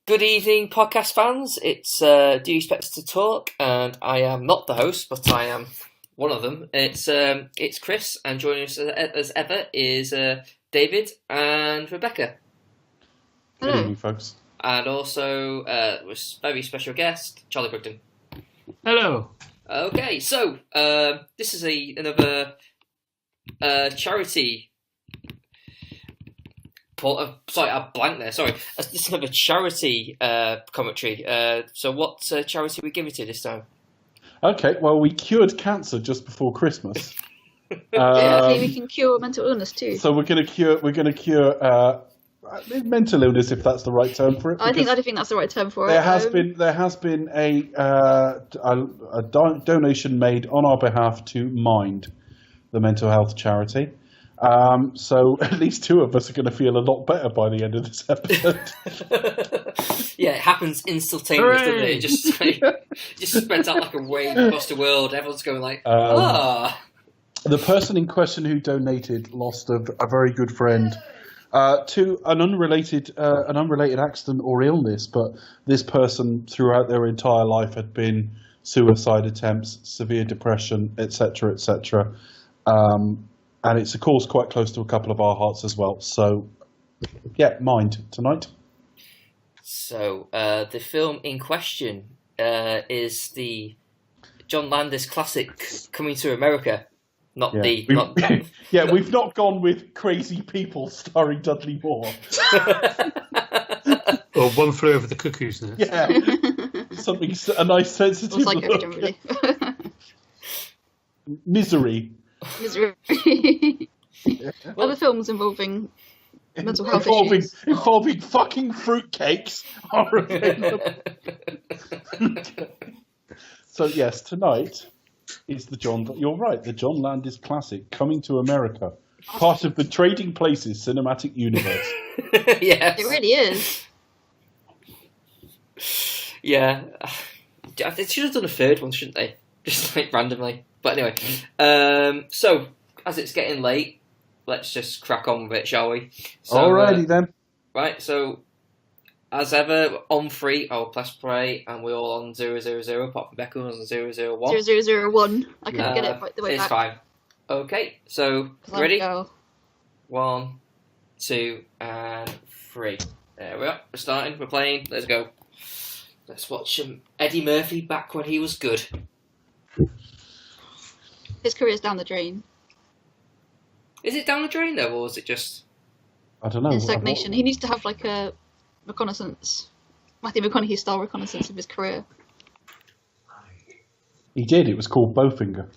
Good evening, podcast fans. It's Do You Expect Us to Talk? And I am not the host, but I am one of them. It's Chris, and joining us as ever is David and Rebecca. Good evening, folks. And also a very special guest, Charlie Bridgen. Hello. Okay, so this is another charity. Sorry, I blanked there. Sorry, this is another charity commentary. So, what charity are we giving to this time? Okay, well, we cured cancer just before Christmas. Hopefully we can cure mental illness too. So we're going to cure mental illness, if that's the right term for it. I think that's the right term for it. There has been a donation made on our behalf to Mind, the mental health charity. So at least two of us are going to feel a lot better by the end of this episode. Yeah, it happens instantaneously, doesn't it? It just spreads out like a wave across the world. Everyone's going like, The person in question who donated lost a very good friend to an unrelated accident or illness, but this person throughout their entire life had been suicide attempts, severe depression, etc., etc. And it's a cause quite close to a couple of our hearts as well. So, yeah, Mind tonight. So, the film in question is the John Landis classic Coming to America. We've not gone with Crazy People starring Dudley Moore. Or One Flew Over the Cuckoo's Nest. Yeah, a nice sensitive It's like look. really. Misery. Other films involving mental health issues. Involving fucking fruitcakes are available. So yes, tonight is the John Landis classic Coming to America, part of the Trading Places cinematic universe. Yes. It really is. Yeah. They should have done a third one, shouldn't they? Just like randomly. But anyway, so as it's getting late, let's just crack on with it, shall we? So, Alrighty then. Right, so as ever, on 3, I'll press play, and we're all on 000, apart from Becca was on 001. 0001. I couldn't get it right the way it's back. Fine. Okay, so ready? 1, 2, and 3. There we are. We're starting. We're playing. Let's go. Let's watch Eddie Murphy back when he was good. His career's down the drain. Is it down the drain though, or is it just? I don't know. In stagnation. He needs to have like a reconnaissance, Matthew McConaughey style reconnaissance of his career. He did. It was called Bowfinger.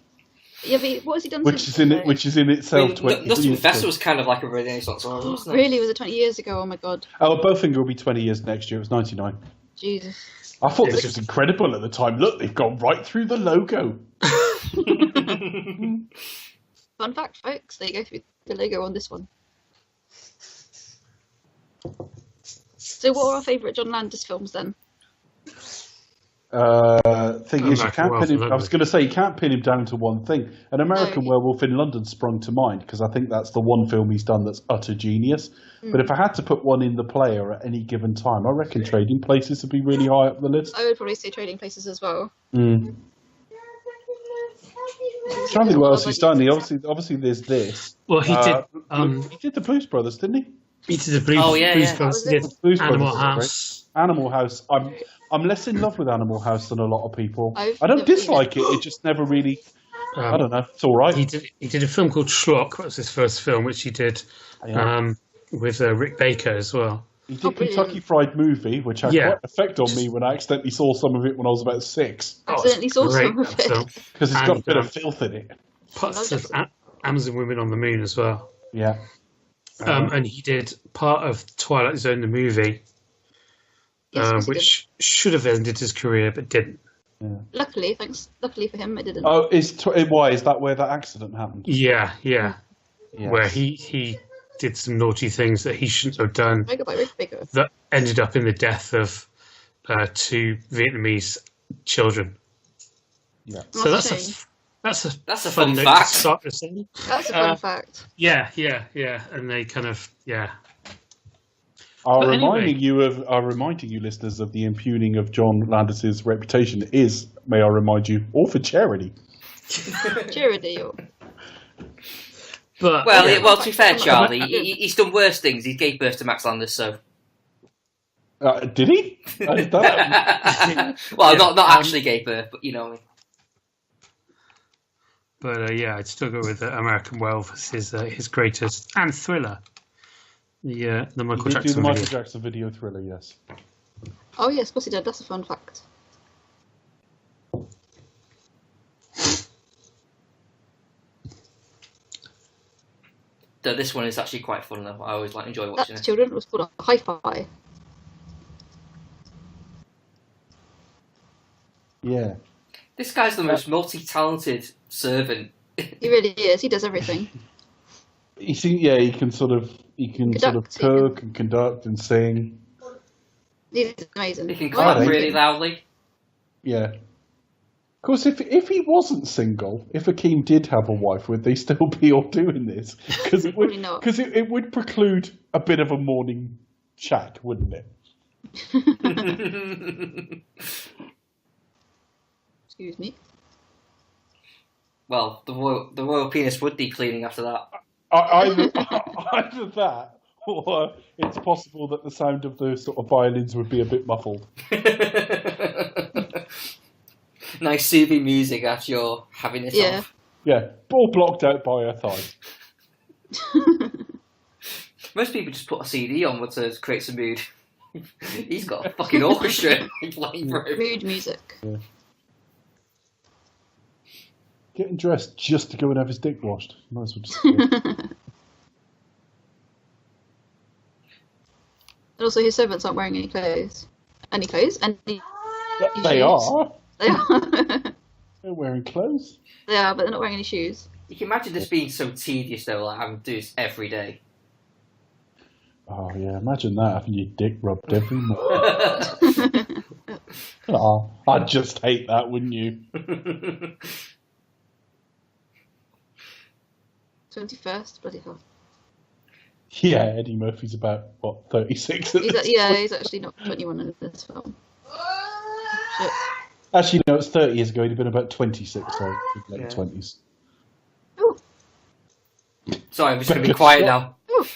Yeah, but what has he done Which since? is in itself. I mean, Lost Professor was kind of like a Renaissance novel, wasn't it? Really? Was it 20 years ago? Oh my god. Oh, Bowfinger will be 20 years next year. It was 99. Jesus. I thought this was incredible at the time. Look, they've gone right through the logo. Fun fact, folks. There you go, through the logo on this one. So what are our favourite John Landis films then? Thing is, you can't pin him. I was going to say you can't pin him down to one thing. An American Werewolf in London sprung to mind because I think that's the one film he's done that's utter genius. But if I had to put one in the player at any given time, I reckon Trading Places would be really high up the list. I would probably say Trading Places as well. I'm trying to think what else he's done. Obviously, there's this. Well, he did. He did the Blues Brothers, didn't he? He did the Blues Brothers. He did Blues Animal Brothers, House. Animal House. I'm less in love with Animal House than a lot of people. I don't dislike it. It just never really. I don't know. It's all right. He did a film called Schlock. That was his first film, which he did with Rick Baker as well. He did Kentucky Fried Movie, which had quite an effect on me when I accidentally saw some of it when I was about 6. Accidentally saw some of it. Because it's got a bit of filth in it. Parts of Amazon Women on the Moon as well. Yeah. And he did part of Twilight Zone, the movie, which should have ended his career, but didn't. Yeah. Luckily for him, it didn't. Oh, why? Is that where that accident happened? Yeah. Yes. Where he did some naughty things that he shouldn't have done. Baker. That ended up in the death of 2 Vietnamese children. Yeah. So that's a fun note fact. to start this in. That's a fun fact. Yeah, and they kind of Are But anyway. reminding you, listeners, of the impugning of John Landis's reputation is, may I remind you, all for charity. Charity. But Well, to be fair, Charlie, he's done worse things. He gave birth to Max Landis, so. Did he? I didn't know that. Well, not actually gave birth, but you know what I mean. But I'd still go with American Wealth as his greatest and Thriller. The Michael He did do Jackson the Michael video. Jackson video Thriller, yes. Oh yes, of course he did. That's a fun fact. This one is actually quite fun, though. I always enjoy watching That's it. children. It was called a hi-fi. Yeah. This guy's the most multi-talented servant. He really is. He does everything. He can sort of cook and conduct and sing. He's amazing. He can clap clap really loudly. Yeah. Of course, if he wasn't single, if Akeem did have a wife, would they still be all doing this? Because it would, Probably not. because it would preclude a bit of a morning chat, wouldn't it? Excuse me. Well, the royal penis would be cleaning after that. Either that, or it's possible that the sound of the sort of violins would be a bit muffled. Nice soothing music after you're having it off. Yeah, all blocked out by her thigh. Most people just put a CD on to create some mood. He's got a fucking orchestra playing for him. Mood music. Yeah. Getting dressed just to go and have his dick washed. Might as well just. And also, his servants aren't wearing any clothes. Any clothes? Any They are. They are. They're wearing clothes. They are, but they're not wearing any shoes. You can imagine this being so tedious, though, having to do this every day. Oh yeah, imagine that, having your dick rubbed every morning. Oh, I'd just hate that, wouldn't you? 21st, bloody hell. Yeah, Eddie Murphy's about, 36? He's actually not 21 in this film. Shit. Actually, no, it's 30 years ago. He'd have been about 26, so late 20s. Ooh. Sorry, I'm just going to be quiet now. Ooh.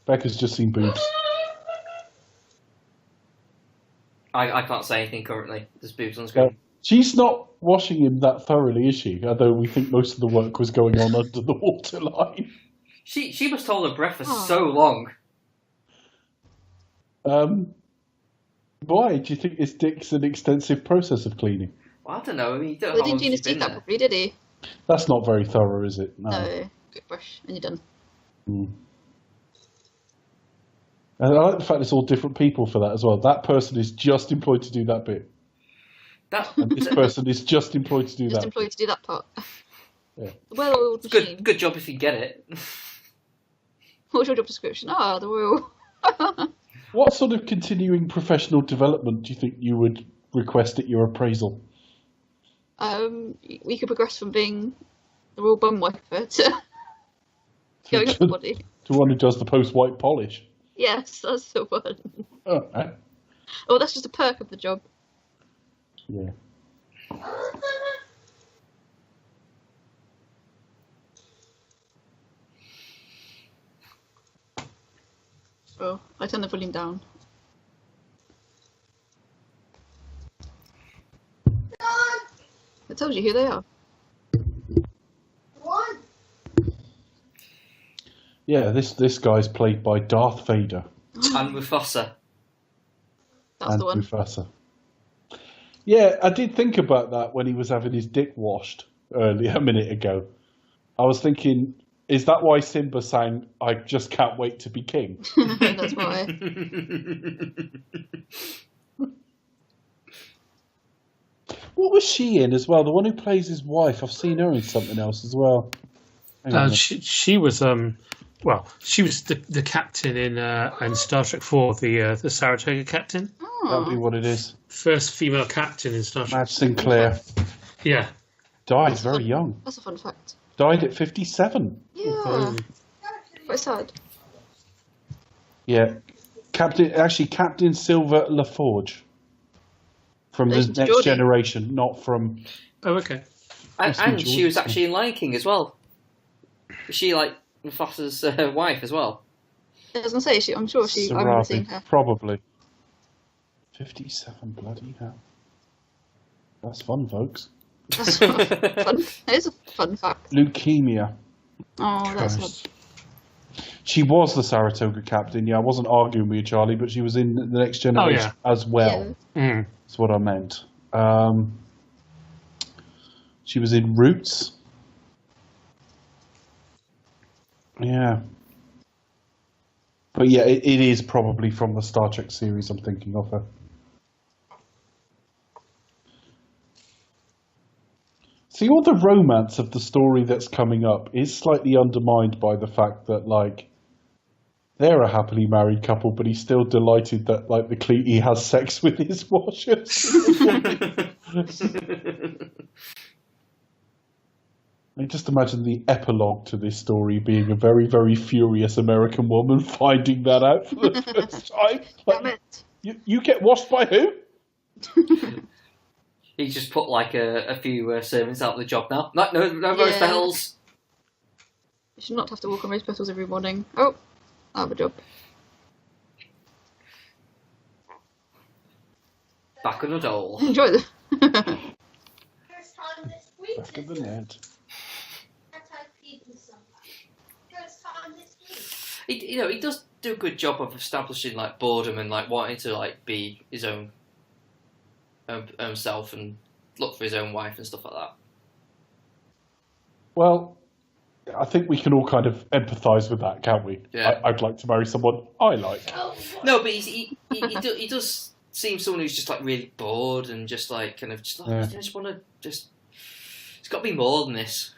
Becca's just seen boobs. I can't say anything currently. There's boobs on screen. She's not washing him that thoroughly, is she? Although we think most of the work was going on under the waterline. She must hold her breath for so long. Why? Do you think his dick's an extensive process of cleaning? Well, I don't know. I mean, you don't know They how didn't long clean his she's been teeth that there. properly, did he? That's not very thorough, is it? No. Quick brush, and you're done. Mm. And I like the fact it's all different people for that as well. That person is just employed to do that bit. And this person is just employed to do Just that. employed to do that part. Yeah. Well-oiled machine. Good job if you get it. What was your job description? The royal. What sort of continuing professional development do you think you would request at your appraisal? We could progress from being the royal bum wiper to going up the body. To one who does the post-white polish. Yes, that's the one. Oh, Oh, that's just a perk of the job. yeah. Oh, I turn the volume down. It tells you who they are. Yeah, this guy's played by Darth Vader. And Mufasa. That's and the one. Mufasa. Yeah, I did think about that when he was having his dick washed earlier, a minute ago. I was thinking, is that why Simba sang, "I just can't wait to be king"? That's why. What was she in as well? The one who plays his wife. I've seen her in something else as well. Hang on. She was she was the captain in Star Trek 4, the Saratoga captain. That'll be what it is. First female captain in Star Trek. Madge Sinclair Yeah. died very young. That's a fun fact. Died at 57. Yeah. Quite sad. Yeah. Captain Silver LaForge from the Next Generation, not from. Oh, okay. And she was actually in Lion King as well. Was she like Mufasa's wife as well? I was going to say, I'm sure she. I remember seeing her. Probably. 57, bloody hell. That's fun, folks. That's fun. It is a fun fact. Leukemia. Oh, that's fun. She was the Saratoga captain. Yeah, I wasn't arguing with you, Charlie, but she was in the Next Generation as well. Yeah. That's what I meant. She was in Roots. Yeah. But yeah, it is probably from the Star Trek series I'm thinking of her. See, all the romance of the story that's coming up is slightly undermined by the fact that, like, they're a happily married couple, but he's still delighted that, like, he has sex with his washers. I just imagine the epilogue to this story being a very, very furious American woman finding that out for the first time. Like, you get washed by who? He just put like a few servants out of the job now. No rose petals. You should not have to walk on rose petals every morning. Oh, I have a job. Back on the dole. Enjoy them. First time this week. Back of the net. That's how people First time this week. He does do a good job of establishing like boredom and like wanting to like be his own self and look for his own wife and stuff like that. Well, I think we can all kind of empathise with that, can't we? Yeah. I'd like to marry someone I like. No, but he does seem someone who's just like really bored and just like kind of just like I just want to just. It's got to be more than this.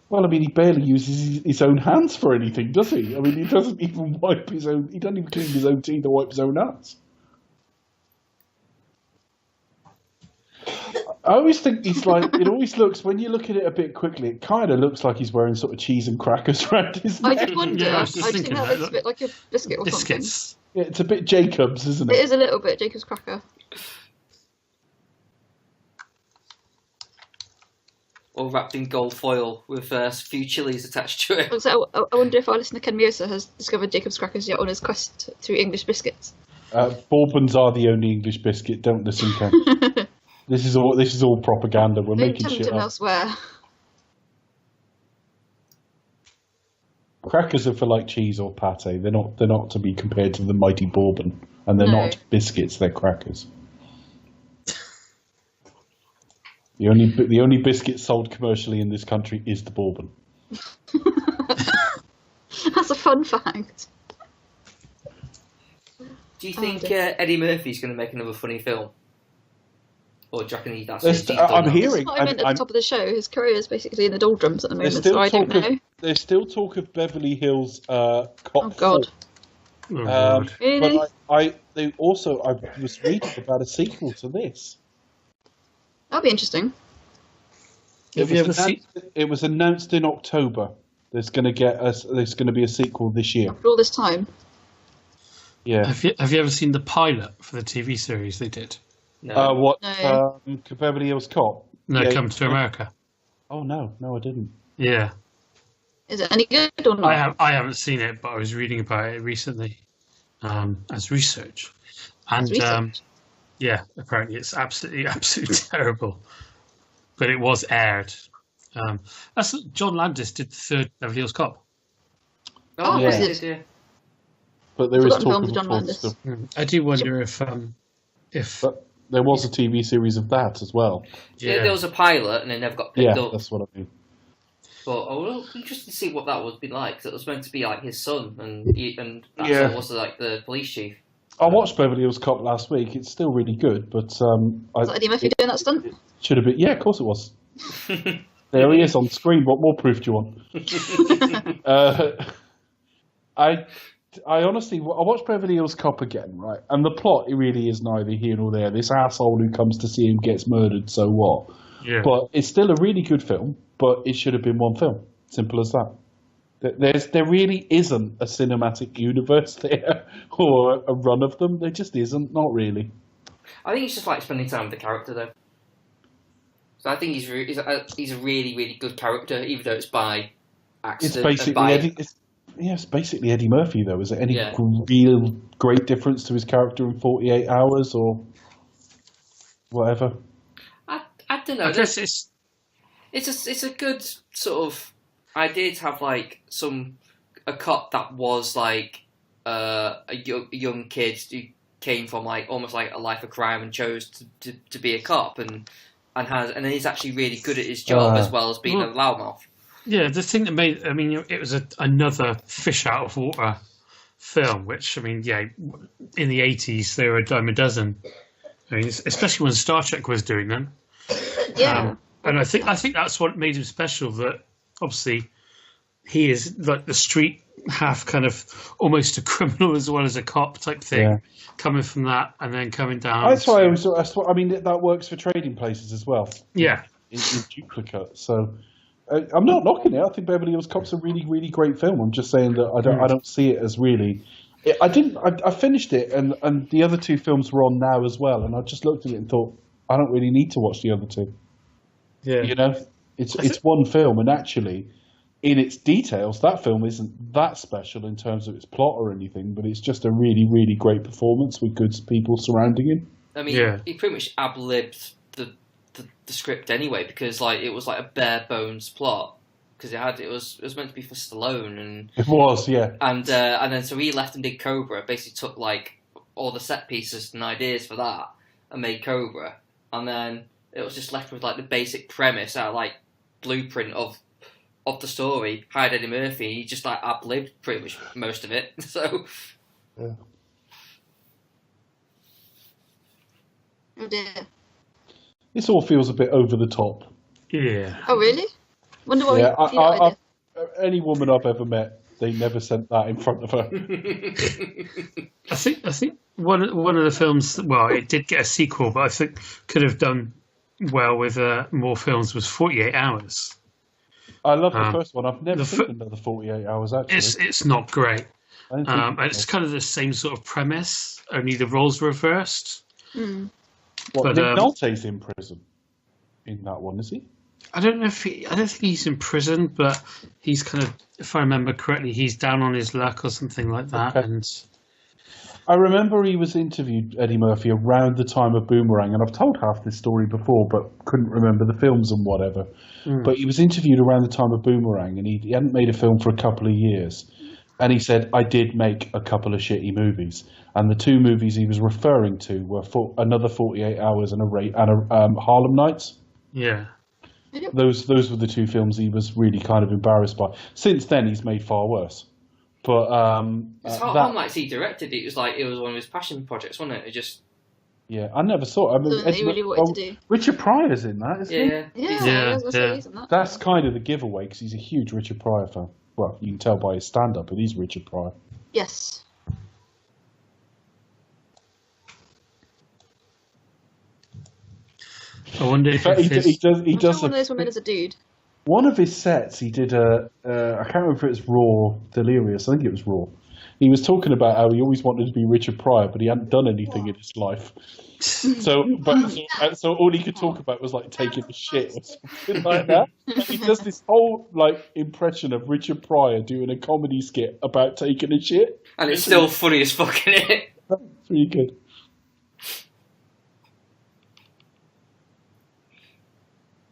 Well, I mean, he barely uses his own hands for anything, does he? I mean, he doesn't even wipe his own. He doesn't even clean his own teeth or wipe his own ass. I always think he's like, it always looks, when you look at it a bit quickly, it kind of looks like he's wearing sort of cheese and crackers around his neck. I did wonder. Yeah, I I was just just think thinking that that. looks a bit like a biscuit or Biscuits. Yeah, it's a bit Jacobs, isn't something. it? It is a little bit Jacob's cracker. All wrapped in gold foil with a few chilies attached to it. Also, I wonder if our listener Ken Miosa has discovered Jacob's crackers yet on his quest through English biscuits. Bourbons are the only English biscuit. Don't listen, Ken. This is all propaganda. We're Maybe making tell shit him up. elsewhere. Crackers are for like cheese or pate. They're not to be compared to the mighty bourbon, and they're not biscuits. They're crackers. The only biscuit sold commercially in this country is the bourbon. That's a fun fact. Do you think Eddie Murphy's going to make another funny film? Or do you reckon that's I'm hearing. That's what I meant at the top of the show. His career is basically in the doldrums at the moment, so I don't know. There's still talk of Beverly Hills Cop. Oh God. But Really? I was reading about a sequel to this. That'll be interesting. It was announced in October. There's going to be a sequel this year. After all this time. Yeah. Have you ever seen the pilot for the TV series they did? No. No. Beverly Hills Cop? No, Comes to America. Oh no, I didn't. Yeah. Is it any good or not? I haven't seen it, but I was reading about it recently as research. And yeah, apparently it's absolutely terrible. But it was aired. That's John Landis did the third Beverly Hills Cop. Oh, yeah. Yeah. But there is Forgotten talk film of with John a fourth Landis. still. I do wonder if But there was a TV series of that as well. Yeah, there was a pilot and it never got picked up. That's what I mean. But I was interested to see what that would be like. 'Cause it was meant to be like his son, and that's what was like the police chief. I watched Beverly Hills Cop last week. It's still really good, but Was that Eddie Murphy doing that stunt? should have been. Yeah, of course it was. There he is on screen. What more proof do you want? I honestly, I watched Beverly Hills Cop again, right? And the plot, it really is neither here nor there. This asshole who comes to see him gets murdered, so what? Yeah. But it's still a really good film, but it should have been one film. Simple as that. There really isn't a cinematic universe there or a run of them. There just isn't, not really. I think it's just like spending time with the character, though. So I think he's a really, really good character, even though it's by accident. It's basically Eddie Murphy, though. Is there any real great difference to his character in 48 Hours or whatever? I don't know. I guess it's a good sort of idea to have like a cop that was like a young kid who came from like almost like a life of crime and chose to be a cop and then he's actually really good at his job as well as being a loudmouth. Yeah, the thing that made, I mean, it was another fish out of water film, which, I mean, yeah, in the 80s, they were a dime a dozen. I mean, especially when Star Trek was doing them. Yeah. And I think that's what made him special, that obviously he is like the street half kind of almost a criminal as well as a cop type thing, coming from that and then coming down. That's why I mean, that works for Trading Places as well. Yeah. In duplicate, so... I'm not knocking it. I think Beverly Hills Cop's a really, really great film. I'm just saying that I don't see it as really. I finished it, and the other two films were on now as well, and I just looked at it and thought, I don't really need to watch the other two. Yeah, you know, it's one film, and actually, in its details, that film isn't that special in terms of its plot or anything, but it's just a really, really great performance with good people surrounding him. I mean, he pretty much ad-libbed the script anyway, because like it was like a bare bones plot, because it was meant to be for Stallone, and it was and then so he left and did Cobra, basically took like all the set pieces and ideas for that and made Cobra, and then it was just left with like the basic premise, like blueprint of the story. Hired Eddie Murphy, he just like ad-libbed pretty much most of it. So oh dear. This all feels a bit over the top. Yeah. Oh really? Wonder what any woman I've ever met, they never sent that in front of her. I think one of the films, well, it did get a sequel, but I think could have done well with more films, was 48 Hours. I love the first one. I've never seen another 48 Hours, actually. It's not great. And it's kind of the same sort of premise, only the roles reversed. Mm. Nick Nolte's in prison in that one, is he? I don't think he's in prison, but he's kind of, if I remember correctly, he's down on his luck or something like that. Okay. And I remember he was interviewed, Eddie Murphy, around the time of Boomerang, and I've told half this story before, but couldn't remember the films and whatever. But he was interviewed around the time of Boomerang, and he hadn't made a film for a couple of years. And he said, I did make a couple of shitty movies. And the two movies he was referring to were another 48 Hours and Harlem Nights. Yeah. Those were the two films he was really kind of embarrassed by. Since then, he's made far worse. But Harlem Nights he directed. It was one of his passion projects, wasn't it? It just... Yeah, I never saw it. I mean, he really wanted to do. Richard Pryor's in that, isn't he? Yeah. That's kind of the giveaway, because he's a huge Richard Pryor fan. Well, you can tell by his stand-up, but he's Richard Pryor. Yes. I wonder if he does one of those women as a dude. One of his sets, he did I can't remember if it's Raw Delirious. I think it was Raw. He was talking about how he always wanted to be Richard Pryor, but he hadn't done anything in his life. So all he could talk about was like taking a shit or something like that. And he does this whole like impression of Richard Pryor doing a comedy skit about taking a shit, and it's still funny as fucking it. It's really good.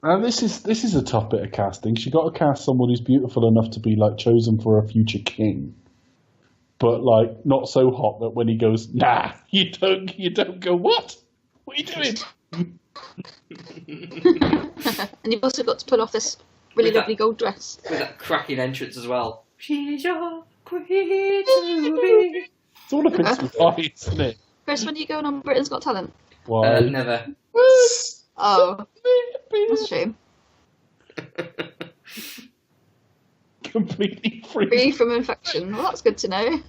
And this is a tough bit of casting. She got to cast someone who's beautiful enough to be like chosen for a future king, but like not so hot that when he goes, nah, you don't go, what are you doing? And you've also got to pull off this really lovely gold dress with that cracking entrance as well. She's your queen to be. It's all a bit too isn't it? Chris, when are you going on Britain's Got Talent? Why? Never. Oh, that's a shame. Completely Free from infection. Well, that's good to know.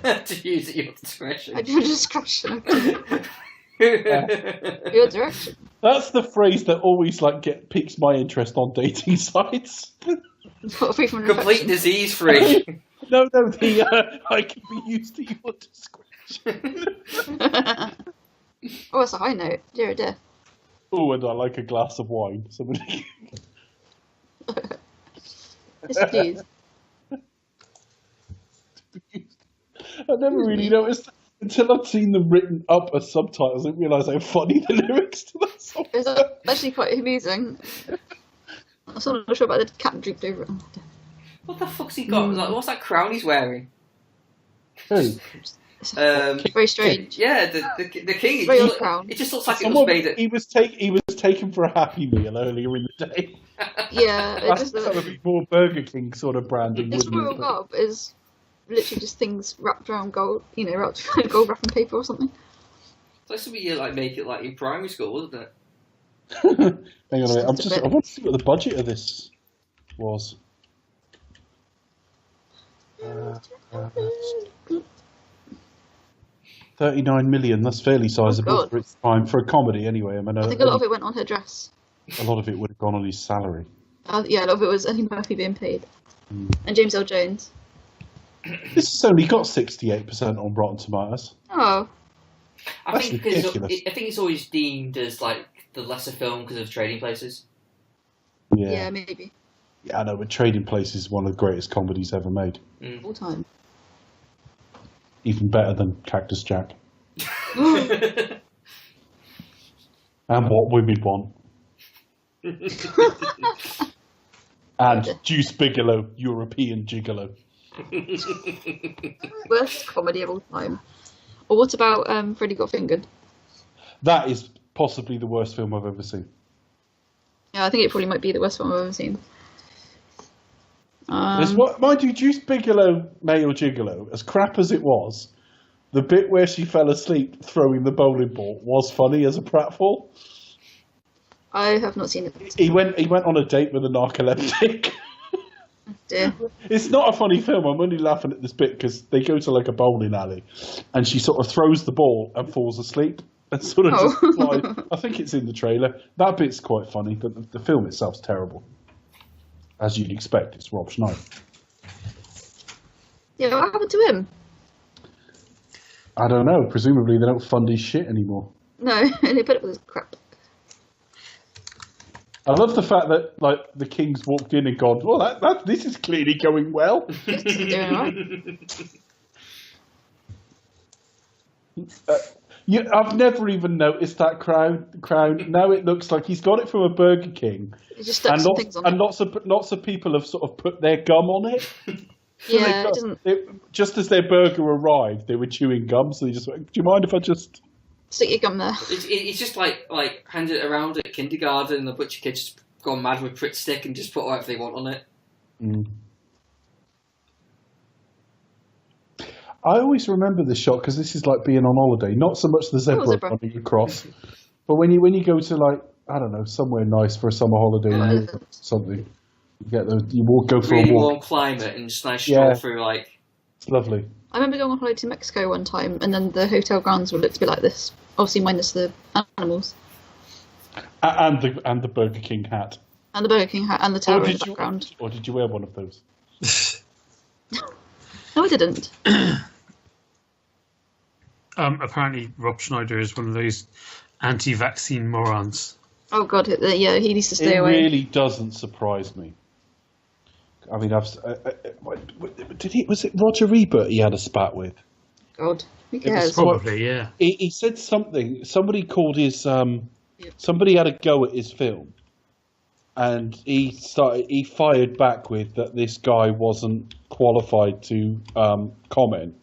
To use at your discretion. At your discretion. Your direction. That's the phrase that always like piques my interest on dating sites. Free from Complete infection. disease free. No, I can be used to your discretion. Oh, that's a high note. Dear, dear. Oh, and I like a glass of wine. Somebody. Yes, please. I never really noticed until I'd seen them written up as subtitles. I didn't realise how funny the lyrics to that song It's were. actually quite amusing. I'm still not sure about the cat drooped over it. Oh, dear. What the fuck's he got? Like, what's that crown he's wearing? Who? Very strange. Yeah, the king. Very odd crown. It just looks like it was Someone, made. he was taken for a Happy Meal earlier in the day. Yeah, it That's just kind of more Burger King sort of branding. His wouldn't royal it? garb is literally just things wrapped around gold, wrapped around gold wrapping paper or something. It's like something you like make it like in primary school, wasn't it? Hang on a minute. I Just a want to see what the budget of this was. 39 million. That's fairly sizable God. for its time for a comedy, anyway. I mean, I think a lot of it went on her dress. a lot of it would have gone on his salary. Yeah, a lot of it was Eddie Murphy being paid. And James L. Jones. This has only got 68% on Rotten Tomatoes. Oh, I That's think because ridiculous. I think it's always deemed as like the lesser film because of Trading Places. yeah, maybe. Yeah, I know, but Trading Places is one of the greatest comedies ever made. All time. Even better than Cactus Jack. And What Women Want. And Juice Bigelow, European Gigolo. Worst comedy of all time. Or what about Freddy Got Fingered? That is possibly the worst film I've ever seen. Yeah, I think it probably might be the worst one I've ever seen. Mind you, Juice Bigelow, Male Gigolo, as crap as it was, the bit where she fell asleep throwing the bowling ball was funny as a pratfall. I have not seen it. He went on a date with a narcoleptic. Dear. It's not a funny film. I'm only laughing at this bit because they go to like a bowling alley, and she sort of throws the ball and falls asleep, and sort of just flies. I think it's in the trailer. That bit's quite funny, but the film itself's terrible. As you'd expect, it's Rob Schneider. Yeah, what happened to him? I don't know. Presumably they don't fund his shit anymore. No, they put up with his crap. I love the fact that like the Kings walked in and gone, well, this is clearly going well. This isn't doing alright. I've never even noticed that crown. Now it looks like he's got it from a Burger King, He just stuck some things on it. lots of people have sort of put their gum on it. So Yeah, it doesn't just as their burger arrived, they were chewing gum. So they just went, do you mind if I just? stick your gum there. It's just like handed it around at kindergarten and a bunch of kids just gone mad with Pritt Stick and just put whatever they want on it. Mm. I always remember this shot because this is like being on holiday. Not so much the zebra running across, but when you go to like I don't know somewhere nice for a summer holiday or something, you go for Really a walk. warm climate and just nice stroll through like. It's lovely. I remember going on holiday to Mexico one time, and then the hotel grounds would look a bit like this. Obviously, minus the animals. And the Burger King hat. And the Burger King hat and the tower in the background. Or did you wear one of those? No, I didn't. Apparently, Rob Schneider is one of those anti-vaccine morons. Oh God, yeah, he needs to stay away. It really doesn't surprise me. I mean, was it Roger Ebert he had a spat with? God, who cares? Probably, yeah. He said something. Somebody called his. Somebody had a go at his film, and he fired back with that this guy wasn't qualified to comment,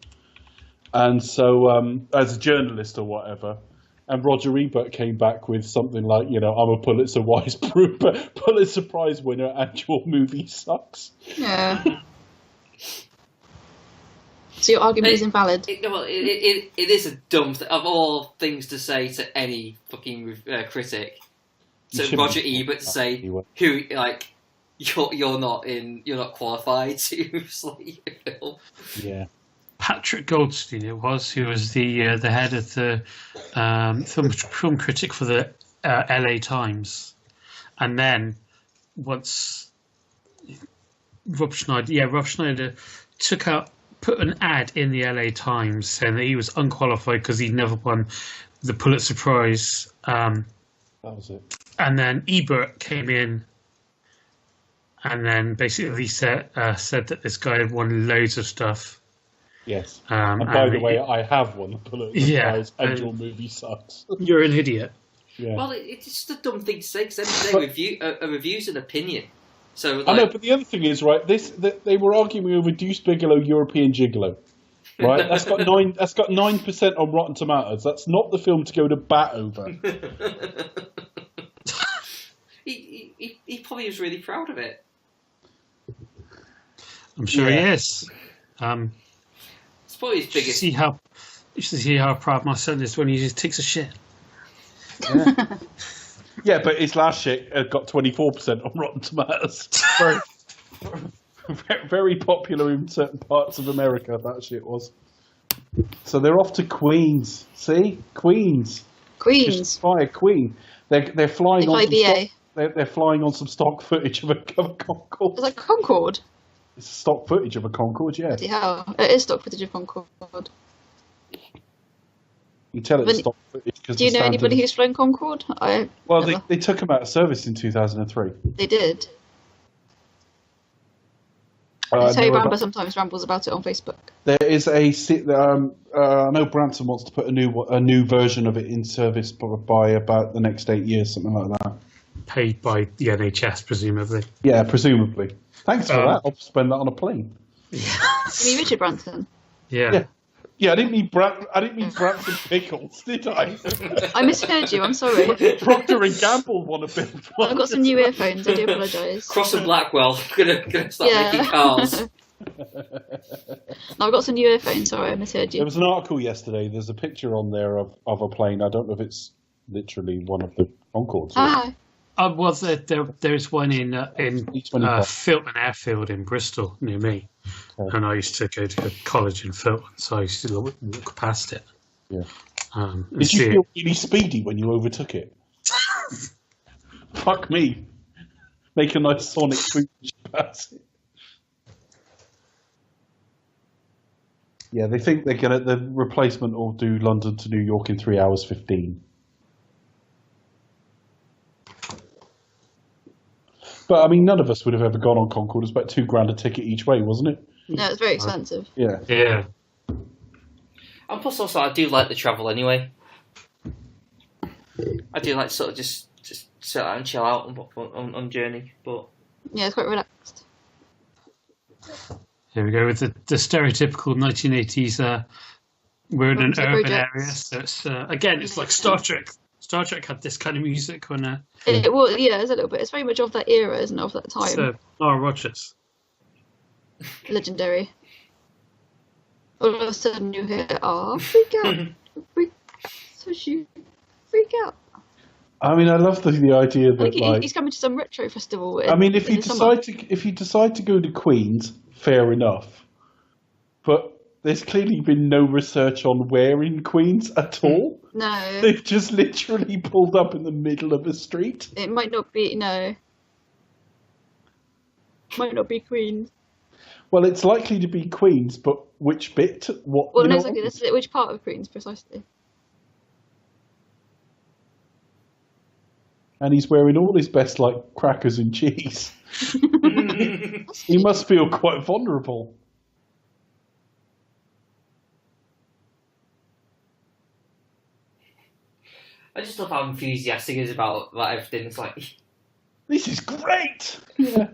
and so as a journalist or whatever. And Roger Ebert came back with something like, I'm a Pulitzer Prize winner, and your movie sucks. Yeah. So your argument is invalid. It is a dumb thing. Of all things to say to any fucking critic, to Roger Ebert to say anyway. who you're not qualified to slate your film. Yeah. Patrick Goldstein, it was, who was the head of the film critic for the LA Times, and then once Rob Schneider. Yeah, Rob Schneider put an ad in the LA Times saying that he was unqualified because he'd never won the Pulitzer Prize. That was it. And then Ebert came in and then basically said that this guy had won loads of stuff. Yes. And by the way, I have won the Pulitzer Prize, and your movie sucks. You're an idiot. Yeah. Well, it's just a dumb thing to say, because a review's an opinion. So, like, I know, but the other thing is, right, they were arguing over Deuce Bigelow, European Gigolo. Right? That's got 9% on Rotten Tomatoes. That's not the film to go to bat over. he probably was really proud of it. I'm sure he is. It's probably his biggest. You should see how proud my son is when he just takes a shit. Yeah. Yeah, but his last shit got 24% on Rotten Tomatoes. Very popular in certain parts of America, that shit was. So they're off to Queens. See? Queens. Just fire Queen. They're flying on some stock, they're flying on some stock footage of a Concorde. Is that Concorde? It's stock footage of a Concorde, yeah. Yeah, it is stock footage of Concorde. You tell it's stock footage because. Do you know anybody who's flown Concorde? They took them out of service in 2003. They did. Terry Bramber sometimes rambles about it on Facebook. There is I know Branson wants to put a new version of it in service by about the next 8 years, something like that. Paid by the NHS, presumably. Yeah, presumably. Thanks for that. I'll spend that on a plane. You mean Richard Branson? Yeah. Yeah, I didn't mean Branson Pickles, did I? I misheard you. I'm sorry. Procter and Gamble want to build one. I've got some new earphones. I do apologise. Cross and Blackwell gonna start making cars. No, I've got some new earphones. Sorry, I misheard you. There was an article yesterday. There's a picture on there of a plane. I don't know if it's literally one of the Concords. There's one in Filton Airfield in Bristol near me, and I used to go to college in Filton, so I used to walk past it. Yeah. Did you feel really speedy when you overtook it? Fuck me. Make a nice sonic boom past it. Yeah, they think the replacement will do London to New York in 3 hours 15. But I mean, none of us would have ever gone on Concorde. It was about $2,000 a ticket each way, wasn't it? No, it's very expensive. Yeah. Yeah. And plus, also, I do like the travel anyway. I do like sort of just sit out and chill out on journey, but yeah, it's quite relaxed. Here we go with the stereotypical 1980s. We're in an urban area, so it's again, it's like Star Trek. Star Trek had this kind of music when. It was, yeah, it's a little bit. It's very much of that era, isn't it? Of that time. So, Laura Rogers. Legendary. All of a sudden you hear, freak out. Freak out. I mean, I love the idea that he's coming to some retro festival. I mean, if you decide to go to Queens, fair enough. But there's clearly been no research on where in Queens at all. No. They've just literally pulled up in the middle of a street. It might not be, no. Might not be Queens. Well, it's likely to be Queens, but which bit? What? Well, no, exactly. Which part of Queens, precisely? And he's wearing all his best, like, crackers and cheese. He must feel quite vulnerable. I just love how enthusiastic he is about everything. It's like, this is great. Yeah.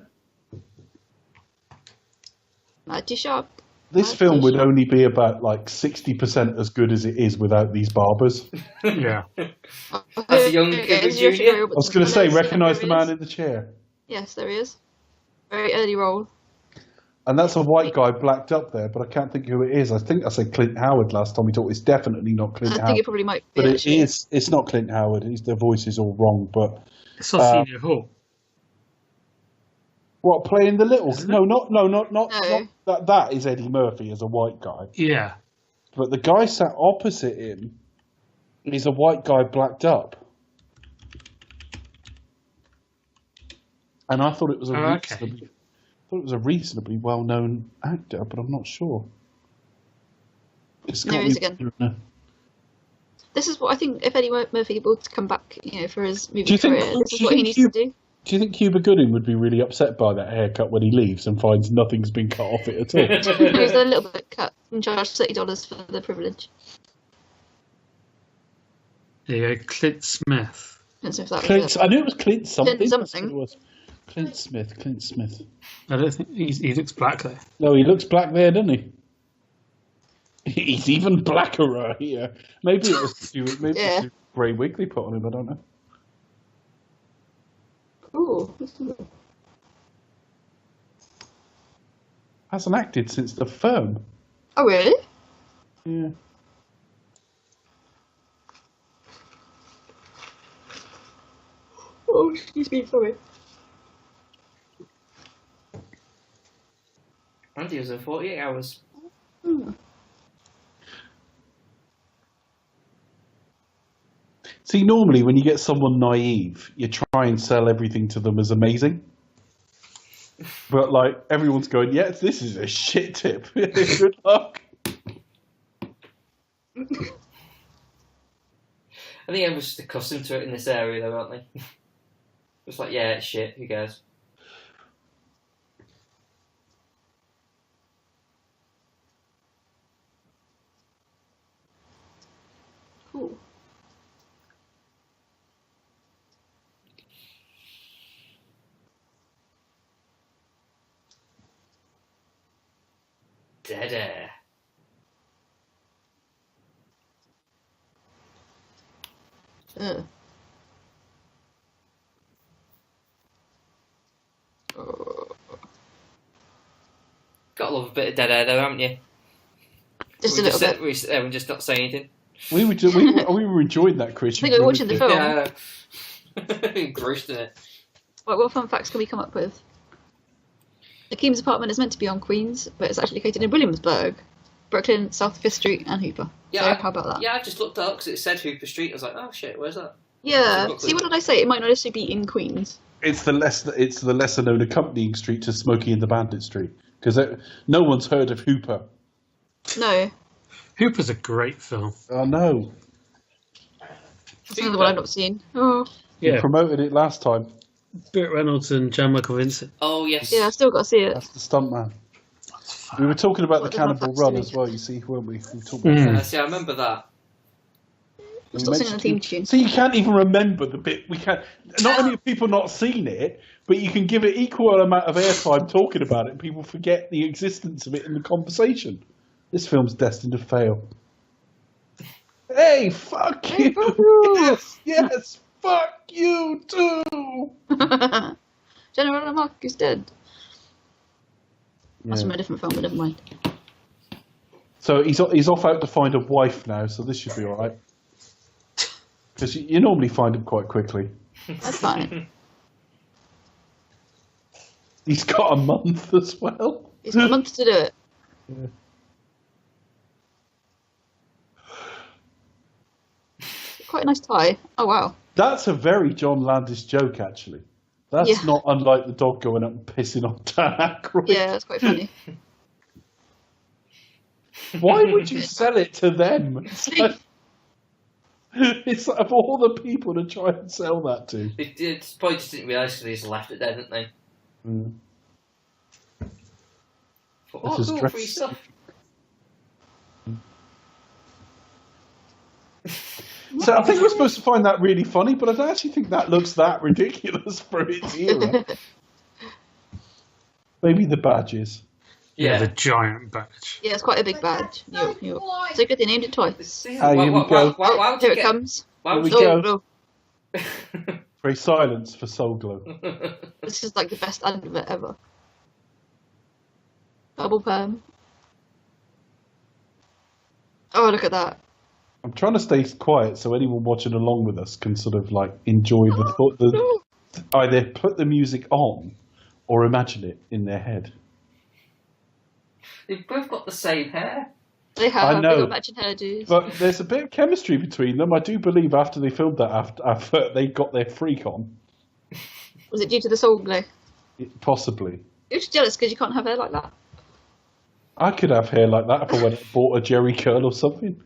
Mighty sharp. This film would only be about like 60% as good as it is without these barbers. Yeah. That's a young junior. I was going to say, recognise the man in the chair. Yes, there he is. Very early role. And that's a white guy blacked up there, but I can't think who it is. I think I said Clint Howard last time we talked. It's definitely not Clint Howard. I think it probably might be. But it is. It's not Clint Howard. Their voice is all wrong. But it's Arsenio Hall. What, playing the little? No, not that is Eddie Murphy as a white guy. Yeah. But the guy sat opposite him is a white guy blacked up. And I thought it was a thought it was a reasonably well-known actor, but I'm not sure. There he is again. This is what I think. If Eddie Murphy were to come back, for his movie career, this is what he needs to do. Do you think Cuba Gooding would be really upset by that haircut when he leaves and finds nothing's been cut off it at all? He was a little bit cut and charged $30 for the privilege. There you go, Clint Smith. I knew it was Clint something. Clint something. It was. Clint Smith. I don't think he looks black there. No, he looks black there, doesn't he? He's even blacker right here. Maybe it was the grey wig they put on him. I don't know. Ooh. Hasn't acted since The Firm. Oh really? Yeah. Oh, excuse me, sorry. Andy was in 48 Hours. See, normally when you get someone naive, you try and sell everything to them as amazing. But, like, everyone's going, yes, this is a shit tip. Good luck. I think everyone's just accustomed to it in this area, though, aren't they? It's like, yeah, it's shit, who cares? Cool. Dead air. Gotta love a bit of dead air, though, haven't you? Just a little bit. We sit there and just not say anything. We were enjoying that, Chris. I think we were watching the film. Yeah. Engrossed in it. Right, what fun facts can we come up with? Akeem's apartment is meant to be on Queens, but it's actually located in Williamsburg, Brooklyn, South 5th Street, and Hooper. Yeah, so how about that? Yeah, I just looked up because it said Hooper Street. I was like, oh shit, where's that? Yeah. See, what did I say? It might not necessarily be in Queens. It's the lesser known accompanying street to Smokey and the Bandit Street, because no one's heard of Hooper. No. Hooper's a great film. Oh no. That's another one I've not seen. Oh. You promoted it last time. Burt Reynolds and Jan Michael Vincent. Oh yes. Yeah, I've still got to see it. That's the stuntman. We were talking about the Cannibal Run as well, you see, weren't we? We talked about See, I remember that. We're still singing the theme tune. So you can't even remember the bit. We can't. Not only have people not seen it, but you can give it equal amount of airtime talking about it, and people forget the existence of it in the conversation. This film's destined to fail. Hey, fuck you! Yes, fuck you too. General Mark is dead. That's from a different film, but never mind. So he's off out to find a wife now, so this should be all right. Because you normally find him quite quickly. That's fine. He's got a month as well. He's got a month to do it. Yeah. Quite a nice tie. Oh wow. That's a very John Landis joke, actually. That's not unlike the dog going up and pissing on Dan Aykroyd. Yeah, that's quite funny. Why would you sell it to them? It's like, of all the people to try and sell that to. They probably just didn't realise they just left it there, didn't they? Mm. Oh, cool, free stuff. So I think we're supposed to find that really funny, but I don't actually think that looks that ridiculous for its era. Maybe the badges. Yeah, the giant badge. Yeah, it's quite a big badge. So good they named it twice. Here we go. Here it comes. Here we Soul go. Glow. Very silence for Soul Glow. This is like the best advert ever. Bubble perm. Oh, look at that. I'm trying to stay quiet so anyone watching along with us can sort of like enjoy the thought, either put the music on or imagine it in their head. They've both got the same hair. They have. I know. They got matching hairdos. But there's a bit of chemistry between them. I do believe after they filmed that, after they got their freak on. Was it due to the Soul Glow? Possibly. You're just jealous because you can't have hair like that. I could have hair like that if I went and bought a Jerry curl or something.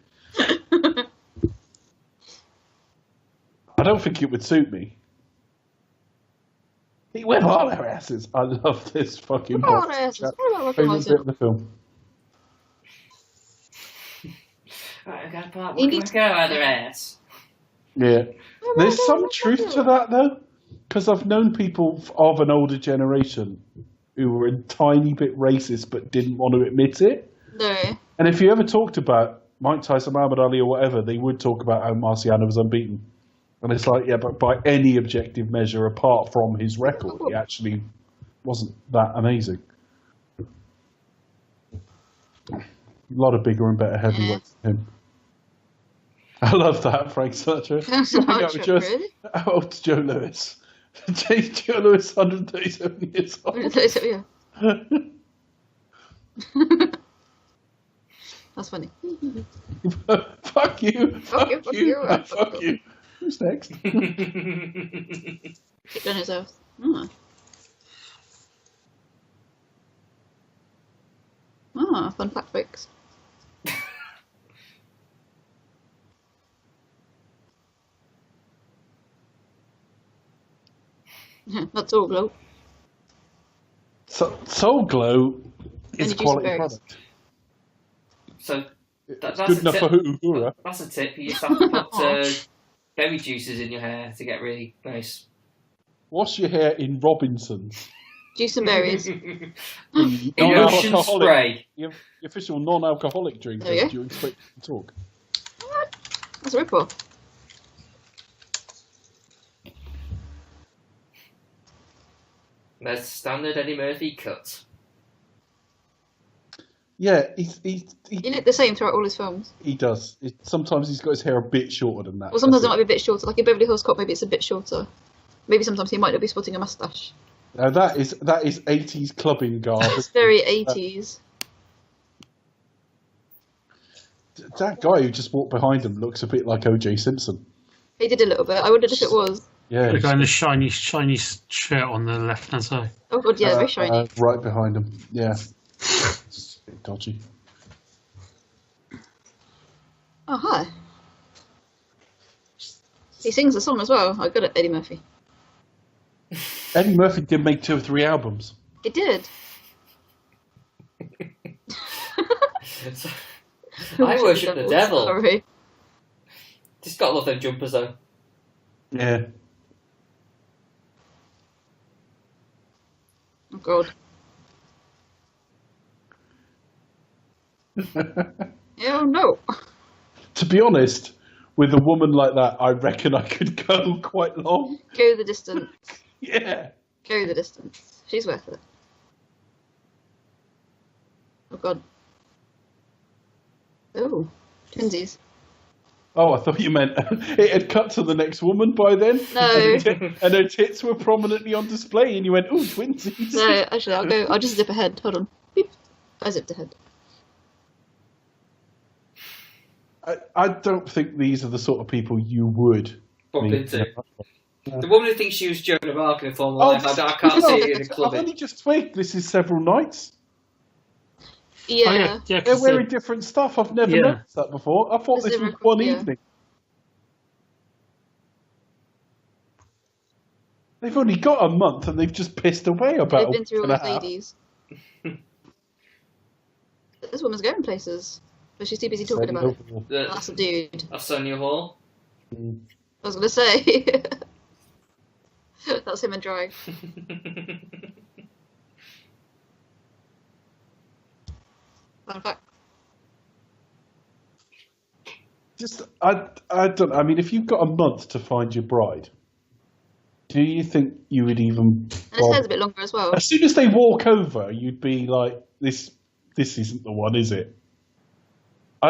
I don't think it would suit me. With all their asses. I love this fucking What about asses? What about Favourite bit of the film. Right, I got a part. What can I go out their ass? Yeah. There's some truth to that, though, because I've known people of an older generation who were a tiny bit racist but didn't want to admit it. No. And if you ever talked about Mike Tyson, Muhammad Ali, or whatever, they would talk about how Marciano was unbeaten. And it's like, yeah, but by any objective measure, apart from his record, he actually wasn't that amazing. A lot of bigger and better heavyweights than him. I love that, Frank Sinatra. How old's Joe Lewis? Joe Lewis, 137 years old. 137, yeah. That's funny. Fuck you. Fuck you. Fuck you. Who's next? Kicked on his ass. Oh. Ah, fun fact folks. That's all glow. Soul Glow is a quality product. So that's good enough for Uhura. That's a tip. You just have to put berry juices in your hair to get really nice. Wash your hair in Robinsons. Juice and berries. Ocean spray. Your official non-alcoholic drink. Do you expect to talk? What? That's a rip-off. There's standard Eddie Murphy cut. Yeah, he look the same throughout all his films. He does. Sometimes he's got his hair a bit shorter than that. Or sometimes it might be a bit shorter. Like in Beverly Hills Cop, maybe it's a bit shorter. Maybe sometimes he might not be sporting a moustache. Now that is 80s clubbing garb. It's very 80s. That guy who just walked behind him looks a bit like O.J. Simpson. He did a little bit. I wondered if it was. Yeah. The guy in the shiny shirt on the left-hand side. Oh god, yeah, very shiny. Right behind him. Yeah. It's a bit dodgy. Oh, hi. He sings a song as well. I got it, Eddie Murphy. Eddie Murphy did make 2 or 3 albums. He did. I worship the devil. Sorry. Just gotta love them jumpers though. Yeah. Oh god. Oh no. To be honest, with a woman like that, I reckon I could go quite long. Go the distance. Yeah. Go the distance. She's worth it. Oh god. Oh, twinsies. Oh, I thought you meant it had cut to the next woman by then. No. And her tits were prominently on display, and you went, "Ooh, twinsies." No, actually, I'll just zip ahead. Hold on. Beep. I zipped ahead. I don't think these are the sort of people you would bump meet. into. The woman who thinks she was Joan of Arc in Formula Life, I can't see it in the club. I've only just twigged this is several nights. Yeah. They're wearing different stuff. I've never noticed that before. I thought this was one evening. They've only got a month and they've just pissed away about They've been through all the ladies. This woman's going places. But she's too busy talking about it. That's a dude. Arsenio Hall. I was going to say. That's him in drag. Fun fact. I don't. I mean, if you've got a month to find your bride, do you think you would even? And his hair's a bit longer as well. As soon as they walk over, you'd be like, "This isn't the one, is it?"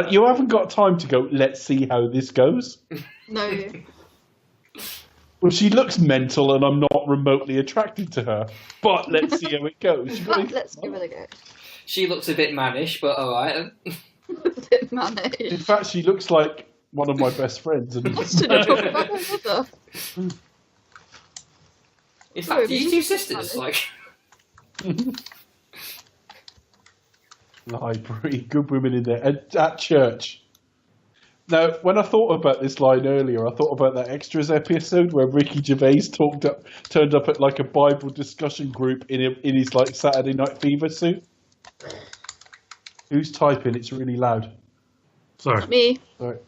You haven't got time to go. Let's see how this goes. No. Well, she looks mental, and I'm not remotely attracted to her. But let's see how it goes. Let's give it a go. She looks a bit mannish, but all right. A bit mannish. In fact, she looks like one of my best friends. And What's to talk about her mother? In fact, you two sisters, like. Library, good women in there. At church. Now, when I thought about this line earlier, I thought about that extras episode where Ricky Gervais turned up at like a Bible discussion group in his like Saturday Night Fever suit. Who's typing? It's really loud. Sorry. Me. Sorry.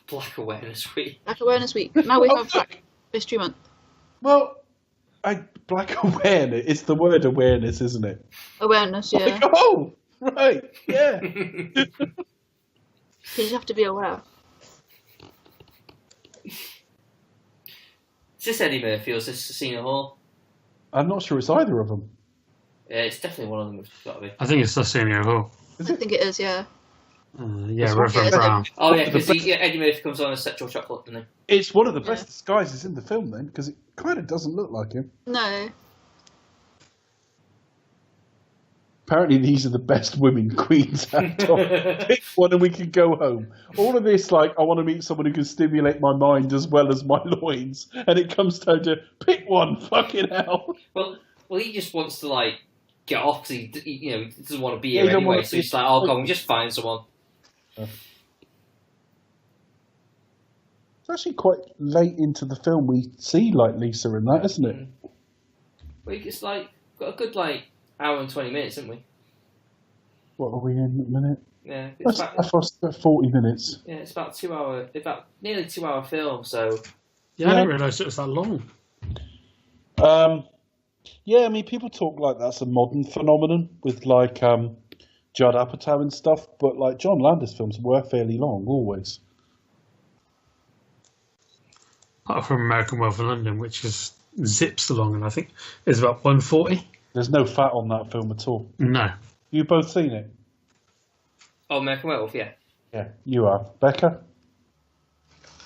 Black Awareness Week. Black Awareness Week. Now we have Black History Month. Well, black awareness. It's the word awareness, isn't it? Awareness, yeah. Like, oh, right, yeah. Because you have to be aware. Is this Eddie Murphy or is this Arsenio Hall? I'm not sure it's either of them. Yeah, it's definitely one of them. It's got to be. I think it's Arsenio Hall. I think it is, yeah. Yeah, Reverend Brown. Oh yeah, because Eddie Murphy comes on as sexual chocolate, doesn't he? It's one of the best disguises in the film, then, because it kind of doesn't look like him. No. Apparently, these are the best women queens actor. Pick one and we can go home. All of this, like, I want to meet someone who can stimulate my mind as well as my loins, and it comes down to pick one. Fucking hell. Well, he just wants to like get off because he doesn't want to be Yeah, here he don't anyway. want to So he's like, "Oh, go and just find someone." It's actually quite late into the film we see like Lisa in that, isn't it? Well, it's like got a good like hour and 20 minutes, haven't we? What are we in a minute? Yeah, it's About 40 minutes. yeah, it's about nearly 2 hour film. So Yeah, I didn't realise it was that long. Yeah, I mean, people talk like that's a modern phenomenon with like Judd Apatow and stuff, but like John Landis films were fairly long always. Apart from American Wealth in London, which is zips along, and I think it's about 140. There's no fat on that film at all. No. You both seen it? oh, American Werewolf, yeah. Yeah, you have. Becca?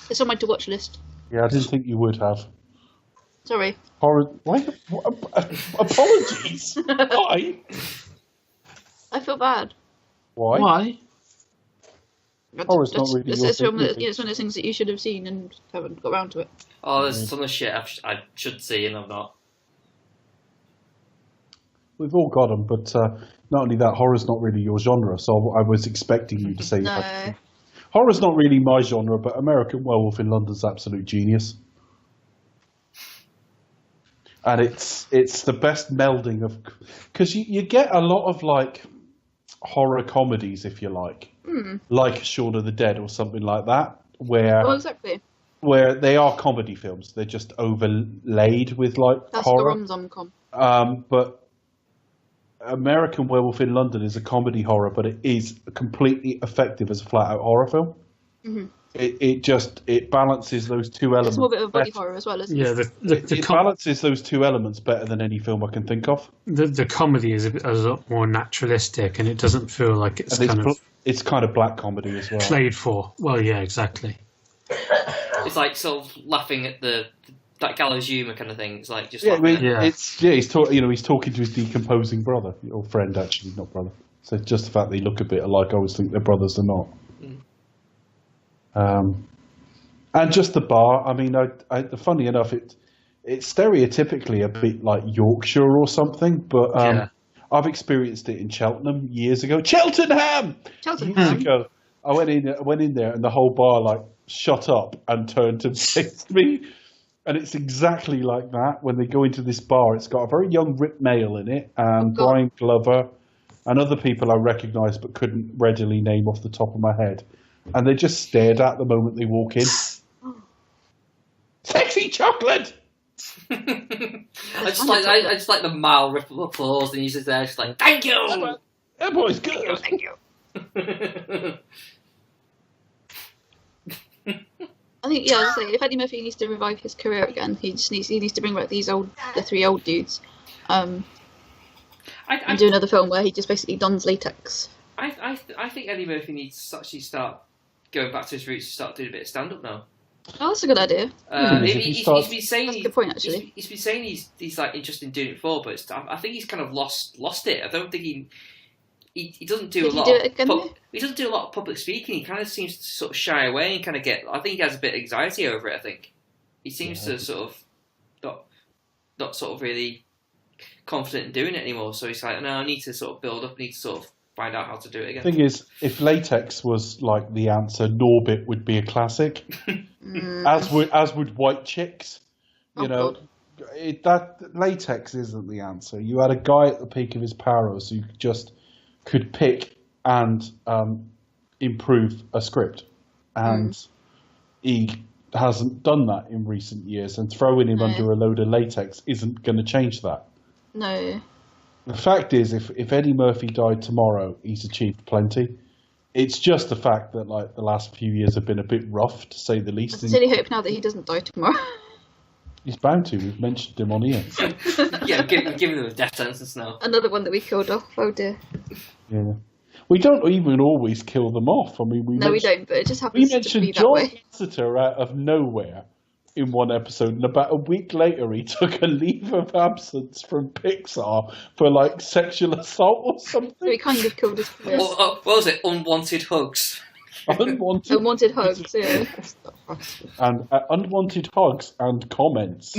It's on my to watch list. Yeah, I didn't think you would have. Sorry. Horror. Why? Apologies. Why? I feel bad. Why? Why? Horror's not really your It's thing, is it? one of those things that you should have seen and haven't got around to it. Oh, there's a ton of shit I should see and I've not. We've all got them, but not only that, horror's not really your genre, so I was expecting you to say No. that. Horror's not really my genre, but American Werewolf in London's absolute genius. And it's the best melding of... Because you get a lot of, like, horror comedies, if you like. Like Shaun of the Dead or something like that, where... Well, exactly. Where they are comedy films. They're just overlaid with, like, That's horror. the rom-com. But American Werewolf in London is a comedy horror, but it is completely effective as a flat-out horror film. Mm-hmm. It balances those two elements. It's more a bit of a body better. horror as well, isn't Yeah, it? It balances those two elements better than any film I can think of. the comedy is a lot more naturalistic, and it doesn't feel like it's And it's kind of black comedy as well. played for. Well, yeah, exactly. It's like sort of laughing at that gallows humour kind of thing. It's like just Yeah, I laughing mean, at- he's talking to his decomposing brother or friend, actually, not brother. So just the fact they look a bit alike, I always think they're brothers. They're not. And just the bar. I mean, funny enough, it's stereotypically a bit like Yorkshire or something, but I've experienced it in Cheltenham years ago. Cheltenham! Years ago, I went in there, and the whole bar like shut up and turned to face me. And it's exactly like that when they go into this bar. It's got a very young Rip Male in it, and Brian Glover, and other people I recognised but couldn't readily name off the top of my head. And they just stared at the moment they walk in. Sexy chocolate! I just like the mild ripple of applause, and he's just there, just like, thank you! That boy's good. Thank you! I think, yeah, as I say, if Eddie Murphy needs to revive his career again, he needs to bring back the three old dudes, and do another film where he just basically dons latex. I think Eddie Murphy needs to actually start going back to his roots and start doing a bit of stand-up now. Oh, that's a good idea. He's been saying That's a good point, actually. He's been saying he's like interested in doing it before, but I think he's kind of lost it. I don't think he doesn't do a lot. He doesn't do a lot of public speaking. He kind of seems to sort of shy away and kind of get. I think he has a bit of anxiety over it. I think he seems to sort of not. not sort of really confident in doing it anymore. So he's like, no, I need to sort of build up, I need to sort of find out how to do it again. The thing is, if latex was like the answer, Norbit would be a classic. as would white chicks. You know, that latex isn't the answer. You had a guy at the peak of his powers who just could pick and improve a script, and he hasn't done that in recent years. And throwing him under a load of latex isn't going to change that. No. The fact is, if Eddie Murphy died tomorrow, he's achieved plenty. It's just the fact that like the last few years have been a bit rough, to say the least. I sincerely hope now that he doesn't die tomorrow. He's bound to. We've mentioned him on here. Yeah, giving them a death sentence now. Another one that we killed off. Oh dear. Yeah. We don't even always kill them off. I mean, we don't. But it just happens to be that way. We mentioned John Lasseter out of nowhere in one episode, and about a week later, he took a leave of absence from Pixar for like sexual assault or something. So he kind of killed his career. What was it? Unwanted hugs. Unwanted hugs, yeah. And unwanted hugs and comments,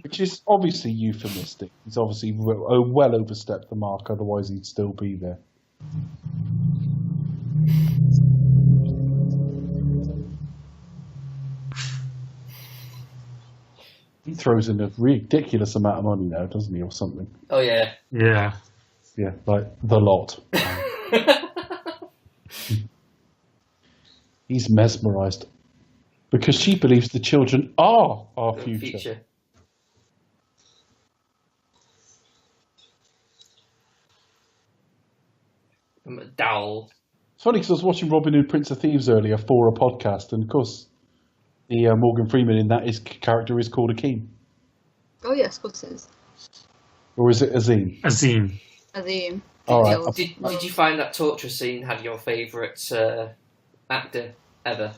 which is obviously euphemistic. He's obviously well overstepped the mark, otherwise he'd still be there. He throws in a ridiculous amount of money now, doesn't he, or something? Oh, yeah. Yeah. Yeah, like the lot. He's mesmerised because she believes the children are our future. Dowell. It's funny because I was watching Robin Hood Prince of Thieves earlier for a podcast, and of course, the Morgan Freeman in that character is called Akeem. Oh yes, of course it is. Or is it Azim? Azim. All right. Did you find that torture scene had your favourite actor ever?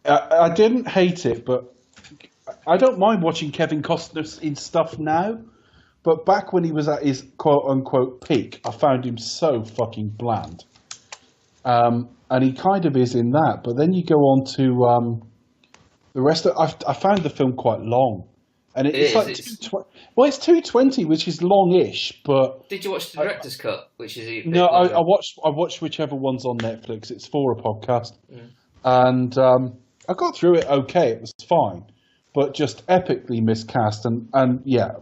I didn't hate it, but I don't mind watching Kevin Costner in stuff now. But back when he was at his quote-unquote peak, I found him so fucking bland. And he kind of is in that. But then you go on to the rest of... I found the film quite long. And it's like... it's 2:20, which is long-ish, but... Did you watch the director's cut, which is... No, I watched whichever one's on Netflix. It's for a podcast. And I got through it okay. It was fine. But just epically miscast. And yeah...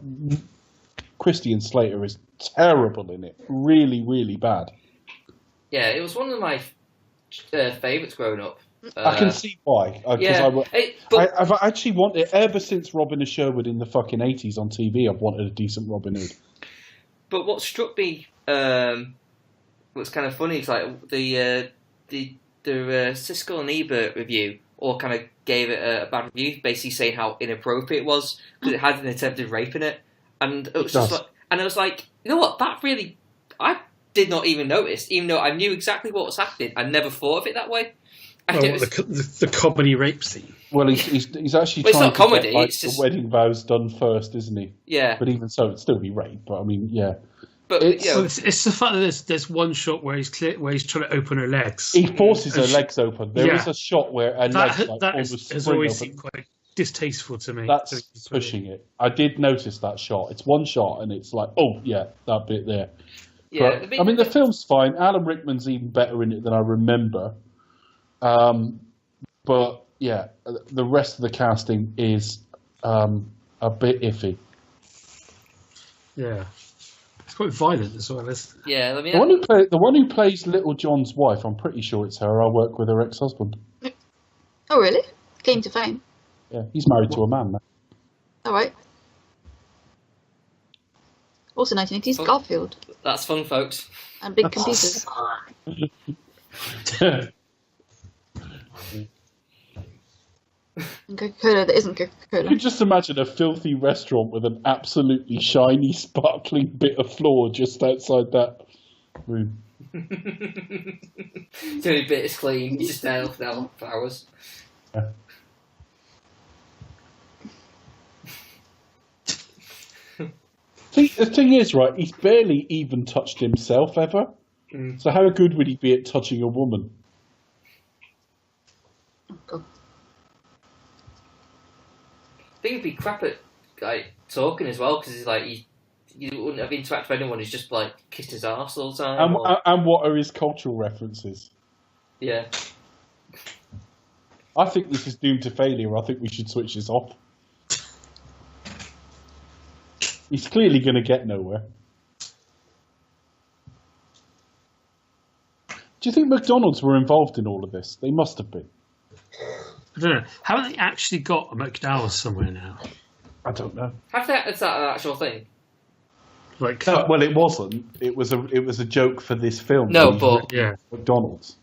Christian Slater is terrible in it. Really, really bad. Yeah, it was one of my favourites growing up. I can see why. I've actually wanted, ever since Robin of Sherwood in the fucking 80s on TV, I've wanted a decent Robin Hood. But what struck me, what's kind of funny, is like the Siskel and Ebert review all kind of gave it a bad review, basically saying how inappropriate it was, because it had an attempted rape in it. And it was just like, and I was like, you know what? That really, I did not even notice, even though I knew exactly what was happening. I never thought of it that way. The comedy rape scene. Well, he's actually trying to comedy, get it's just... the wedding vows done first, isn't he? Yeah. But even so, it'd still be rape. But I mean, yeah. But it's the fact that there's one shot where he's trying to open her legs. He forces her legs open. There is a shot where her legs has always seemed quite distasteful to me. That's pushing it. I did notice that shot. It's one shot, and it's like, oh yeah, that bit there. Yeah, but, I mean, the film's fine. Alan Rickman's even better in it than I remember. But yeah, the rest of the casting is a bit iffy. Yeah, it's quite violent as well. Yeah, I mean, the one who plays Little John's wife, I'm pretty sure it's her. I work with her ex-husband. Oh really? Came to fame. Yeah, he's married to a man now. All right. Also 1980s, Garfield. That's fun, folks. And big computers. And Coca-Cola that isn't Coca-Cola. You can just imagine a filthy restaurant with an absolutely shiny, sparkling bit of floor just outside that room. The only bit is clean. You just stare off there for hours. Yeah. See, the thing is, right, he's barely even touched himself ever. So how good would he be at touching a woman? Oh, God. I think he'd be crap at like talking as well, because he's like you wouldn't have interacted with anyone who's just like kissed his arse all the time. And what are his cultural references? Yeah. I think this is doomed to failure. I think we should switch this off. He's clearly going to get nowhere. Do you think McDonald's were involved in all of this? They must have been. I don't know. Haven't they actually got a McDowell's somewhere now? I don't know. Is that an actual thing? Like, No, well, it wasn't. It was a joke for this film. No, but yeah, McDonald's.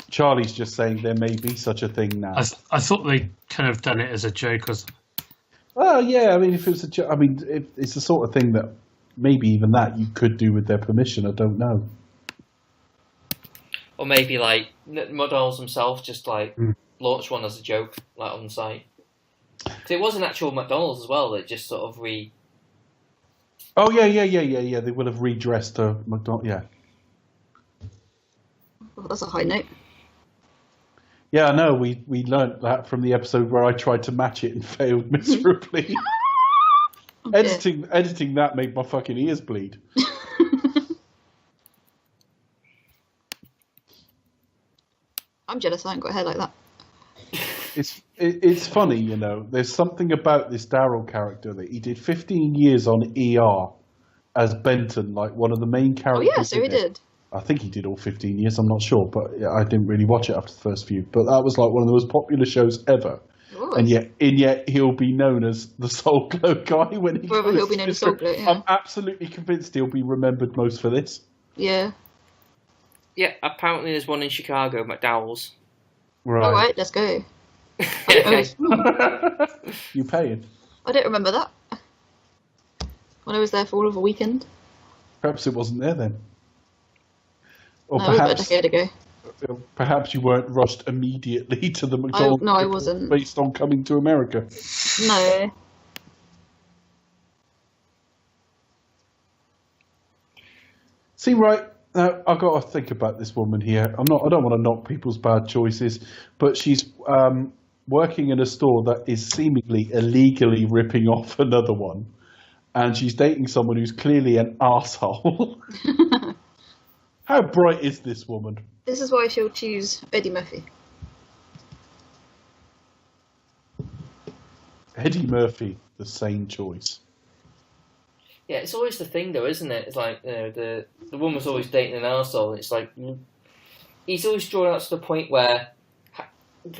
Charlie's just saying there may be such a thing now. I thought they kind of done it as a joke. Oh yeah, I mean, if it was a joke, I mean, it's the sort of thing that maybe even that you could do with their permission. I don't know. Or maybe like McDonald's themselves just like launched one as a joke, like on the site. Because it was an actual McDonald's as well. That just sort of Oh yeah. They will have redressed a McDonald's. Yeah. Well, that's a high note. Yeah, I know. We learnt that from the episode where I tried to match it and failed miserably. Okay. Editing that made my fucking ears bleed. I'm jealous I haven't got hair like that. It's funny, you know. There's something about this Daryl character that he did 15 years on ER as Benton, like one of the main Oh characters. yeah, so he did. I think he did all 15 years. I'm not sure, but I didn't really watch it after the first few. But that was like one of the most popular shows ever. Oh. And yet he'll be known as the Soul Glow guy when he Forever he'll be known as Soul Glow, yeah. I'm absolutely convinced he'll be remembered most for this. Yeah. yeah. Apparently, there's one in Chicago, McDowell's. Right. All right, let's go. You paying? I don't remember that. When I was there for all of a weekend. Perhaps it wasn't there then. Or No, it was about a decade ago. perhaps you weren't rushed immediately to the McDonald's. No, I wasn't. Based on Coming to America. No. See, right now, I've got to think about this woman here. I don't want to knock people's bad choices, but she's working in a store that is seemingly illegally ripping off another one, and she's dating someone who's clearly an arsehole. How bright is this woman? This is why she'll choose Eddie Murphy. Eddie Murphy, the same choice. Yeah, it's always the thing, though, isn't it? It's like, you know, the woman's always dating an arsehole. It's like he's always drawn out to the point where,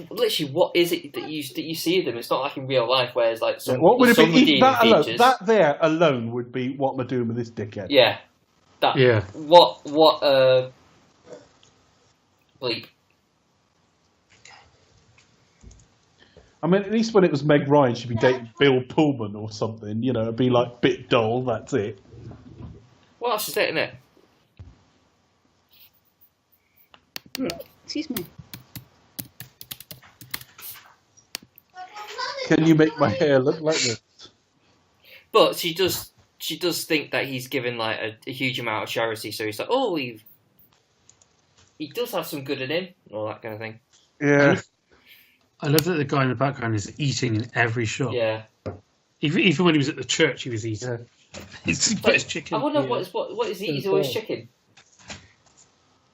literally, what is it that you see of them? It's not like in real life, where it's like some. What would it some be? redeeming features. That there alone would be what am I doing with this dickhead? Yeah, that. Yeah. What bleep. I mean, at least when it was Meg Ryan, she'd be dating Bill Pullman or something. You know, it'd be like bit dull. That's it. Well, that's just it, isn't it? Excuse me. Can you make my hair look like this? But she does think that he's given like a huge amount of charity, so he's like, oh, he does have some good in him, and all that kind of thing. Yeah. I love that the guy in the background is eating in every shot. Yeah. Even when he was at the church, he was eating. Yeah. He put his chicken. I wonder what is he? He's always chicken.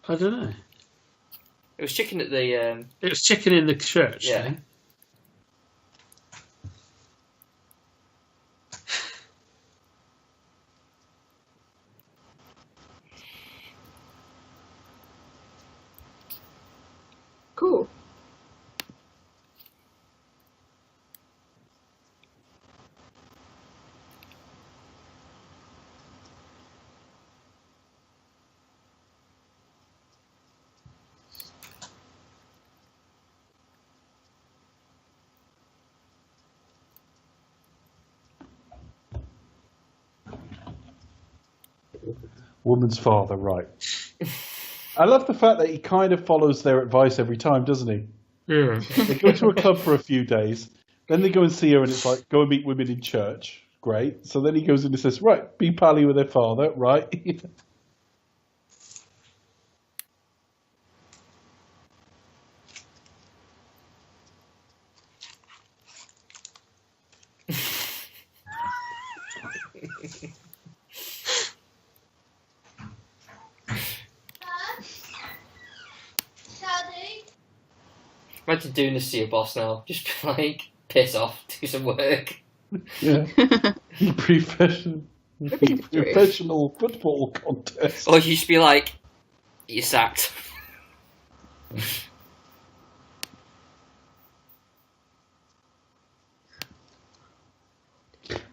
I don't know. It was chicken at the. It was chicken in the church. Yeah. Thing. Cool. Woman's father, right. I love the fact that he kind of follows their advice every time, doesn't he? Yeah. They go to a club for a few days, then they go and see her and it's like, go and meet women in church. Great. So then he goes in and says, right, be pally with their father, right? Imagine doing this to your boss now. Just be like, piss off, do some work. Yeah. Professional football contest. Or you should be like, you're sacked.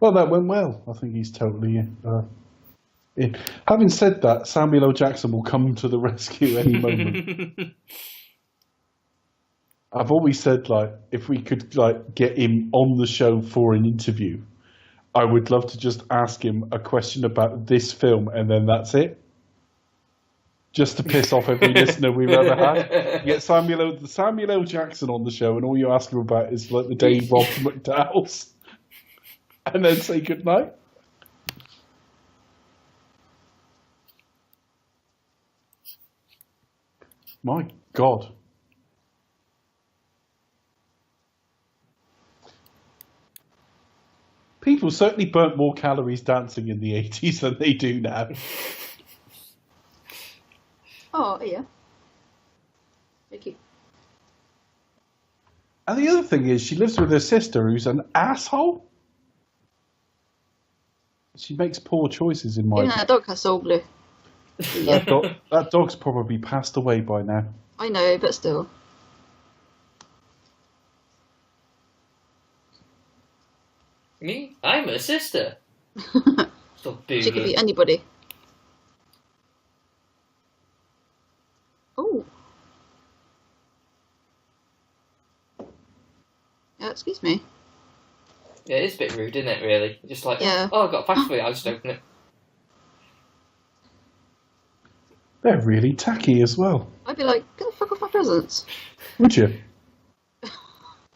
Well, that went well. I think he's totally in. Having said that, Samuel L Jackson will come to the rescue any moment. I've always said, like, if we could get him on the show for an interview, I would love to just ask him a question about this film, and then that's it. Just to piss off every listener we've ever had. Get Samuel L Jackson on the show, and all you ask him about is like the day he robbed McDowell's. And then say goodnight. My God. People certainly burnt more calories dancing in the 80s than they do now. Oh, yeah. Thank you. And the other thing is, she lives with her sister, who's an asshole. She makes poor choices in my Even that dog has soul glue. That dog's probably passed away by now. I know, but still. Me? I'm a sister. Stop She could boomer. be anybody. Oh. Yeah, excuse me. Yeah, it's a bit rude, isn't it, really? Just like, Yeah. oh, I've got a package for you, I'll just open it. They're really tacky as well. I'd be like, get the fuck off my presents. Would you?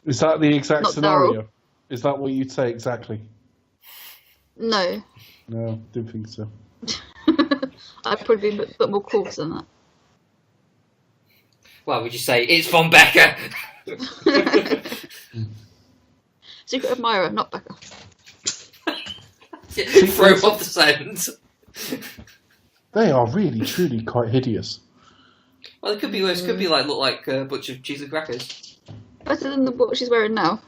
Is that the exact Not scenario? Daryl. Is that what you'd say exactly? No. No, didn't think so. I'd probably be a bit more cautious than that. Well, would you say, it's from Becca? Secret admirer, not Becca. Throw off the sound. They are really, truly quite hideous. Well, it could be worse. It could be like look like a bunch of cheese and crackers. Better than what she's wearing now.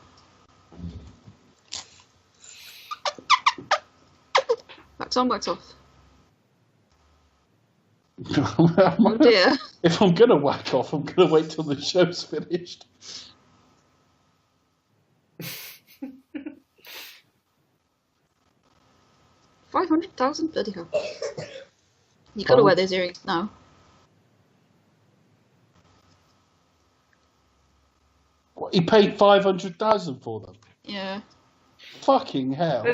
Wax on, wax off. Oh dear. If I'm going to whack off, I'm going to wait till the show's finished. $500,000 bloody hell. You gotta wear those earrings now. What, he paid $500,000 for them? Yeah. Fucking hell.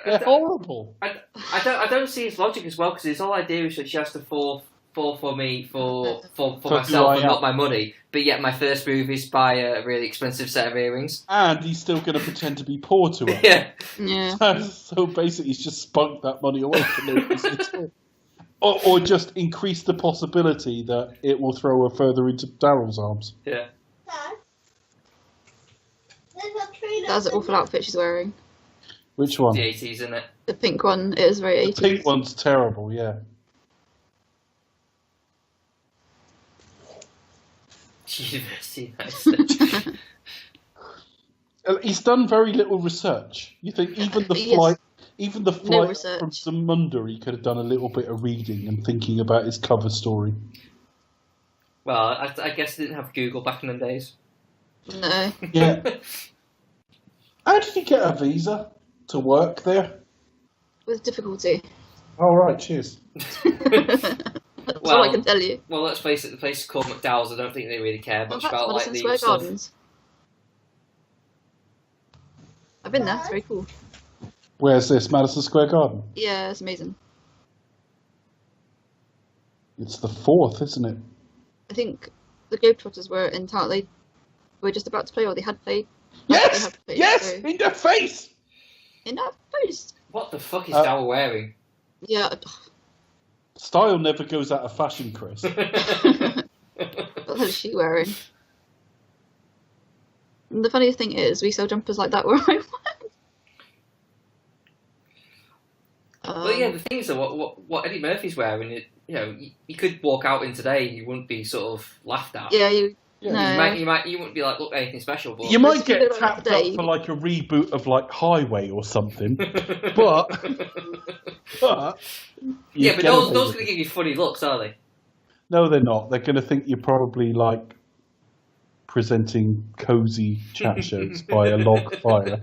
They're horrible. I don't see his logic as well, because his whole idea is that she has to fall for me for myself and not my money. But yet my first move is buy a really expensive set of earrings. And he's still going to pretend to be poor to her. Yeah. Yeah. So basically he's just spunked that money away from her. Or just increase the possibility that it will throw her further into Daryl's arms. Yeah. That's an awful outfit she's wearing. Which one? The 80s, isn't it? The pink one is very 80s. The pink one's terrible, yeah. University nice. He's done very little research. You think even the Yes. flight research. from Zamunda, he could have done a little bit of reading and thinking about his cover story. Well, I guess they didn't have Google back in them days. No. Yeah. How did he get a visa to work there? With difficulty. All right, cheers. That's all I can tell you. Well, let's face it, the place is called McDowell's. I don't think they really care much That's about like Madison the Square stuff. Gardens. I've been there, it's very cool. Where's this? Madison Square Garden? Yeah, it's amazing. It's the 4th, isn't it? I think the Globetrotters were in town. They were just about to play, or they had played. Yes! They had played, Yes! so- In the face! In that post. What the fuck is Dowell wearing? Yeah. Style never goes out of fashion, Chris. What the hell is she wearing? And the funniest thing is, we sell jumpers like that where I work. But yeah, the thing is, though, what Eddie Murphy's wearing, you know, you could walk out in today and you wouldn't be sort of laughed at. Yeah, you Yeah. No. You wouldn't be like, look, anything special, but You might Let's keep get it on tapped today. up for like a reboot of like Highway or something, but yeah, but no one's going to give you funny looks, are they? No, they're not. They're going to think you're probably like presenting cozy chat shows by a log fire.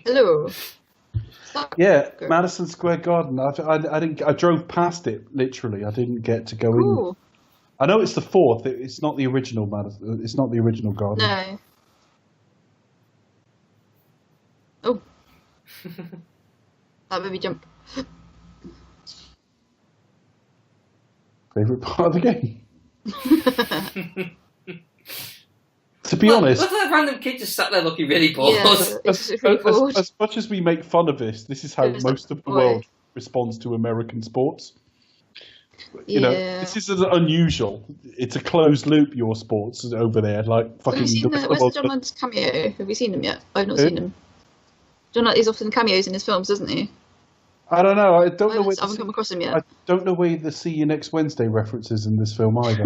Hello. Yeah, Madison Square Garden. I didn't. I drove past it literally. I didn't get to go in. I know it's the 4th. It's not the original Madison. It's not the original garden. No. Oh. That made me jump. Favorite part of the game. To be honest, look at that random kid just sat there looking really bored. Yeah, as much as we make fun of this is how most of the world responds to American sports. You know, this isn't unusual. It's a closed loop. Your sports over there, like fucking. Have you seen where's John Landis cameo? Have you seen him yet? I've not seen him. John Landis often cameos in his films, doesn't he? I don't know. I haven't come across him yet. I don't know where the "See You Next Wednesday" references in this film either.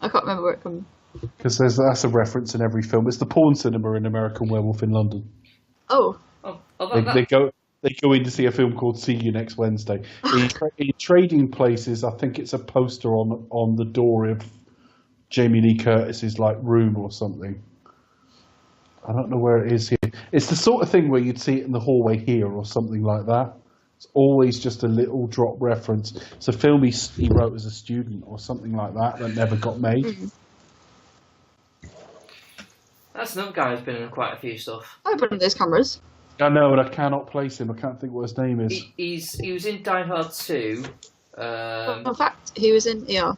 I can't remember where it comes. Because that's a reference in every film. It's the porn cinema in American Werewolf in London. They go in to see a film called See You Next Wednesday. In Trading Places, I think it's a poster on the door of Jamie Lee Curtis's like room or something. I don't know where it is here. It's the sort of thing where you'd see it in the hallway here or something like that. It's always just a little drop reference. It's a film he wrote as a student or something like that never got made. Mm-hmm. That's another guy who's been in quite a few stuff. I opened those cameras. I know, and I cannot place him. I can't think what his name is. He was in Die Hard 2. In fact, he was in ER.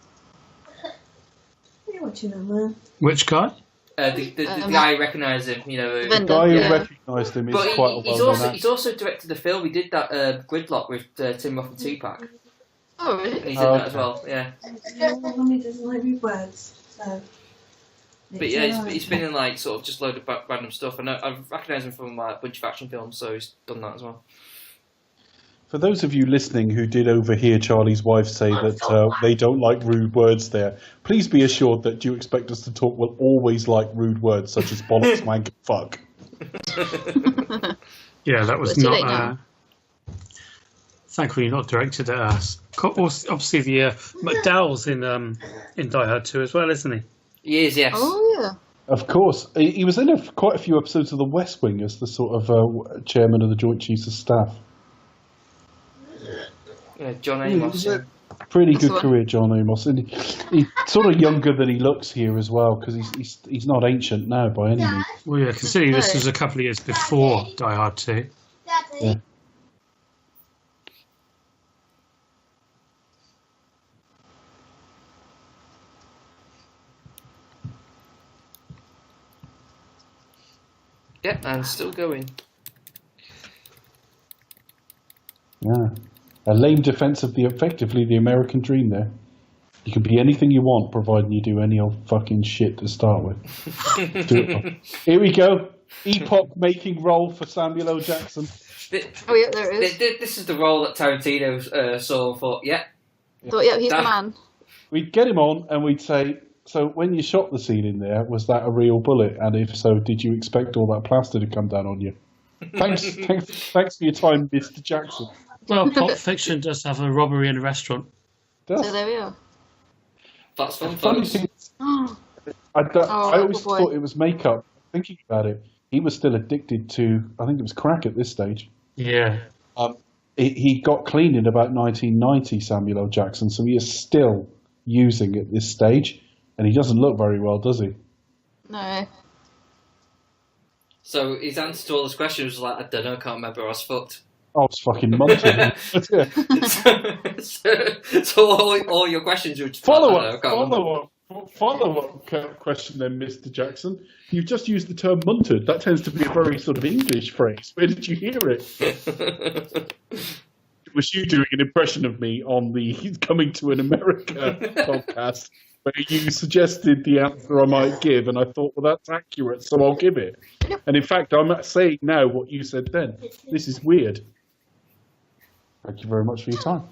You're watching them, man. Which guy? The guy recognised him, you know. The guy who recognised him is quite a well-known. He's also directed the film. He did that Gridlock with Tim Roth and Tupac. Oh, really? And he's in that as well, yeah. Mummy doesn't like me words, so... But yeah, he's been in like sort of just load of random stuff. I recognise him from like a bunch of action films, so he's done that as well. For those of you listening who did overhear Charlie's wife say that they don't like rude words there, please be assured that Do You Expect Us to Talk will always like rude words such as bollocks, wank, and fuck. Yeah, that was not... thankfully not directed at us. Obviously, the McDowell's in Die Hard 2 as well, isn't he? He is, yes. Oh, yeah. Of course. He was in quite a few episodes of The West Wing as the sort of chairman of the Joint Chiefs of Staff. Yeah, John Amos. Pretty good career, John Amos. And he's sort of younger than he looks here as well, because he's not ancient now by any means. Well, yeah, considering this was a couple of years before Die Hard 2. Yeah. Yep, and still going. Yeah. A lame defense of effectively the American dream there. You can be anything you want, providing you do any old fucking shit to start with. Here we go. Epoch-making role for Samuel L. Jackson. Oh, yeah, there it is. This is the role that Tarantino saw and thought, yeah. Thought, yeah, he's the man. We'd get him on and we'd say, so when you shot the scene in there, was that a real bullet? And if so, did you expect all that plaster to come down on you? Thanks for your time, Mr. Jackson. Well, Pulp Fiction does have a robbery in a restaurant. Does. So there we are. That's fun, Funny folks. thing is, I always thought it was makeup. Thinking about it, he was still addicted to, I think it was crack at this stage. Yeah. He got clean in about 1990, Samuel L. Jackson, so he is still using at this stage, and he doesn't look very well, does he? No. So his answer to all those questions was like, I don't know, I can't remember, I was fucked. I was fucking munching. so all your questions were just follow-up question then, Mr. Jackson. You've just used the term munted. That tends to be a very sort of English phrase. Where did you hear it? Was you doing an impression of me on the Coming to an America podcast where you suggested the answer I might give, and I thought, well, that's accurate, so I'll give it. And in fact, I'm saying now what you said then. This is weird. Thank you very much for your time.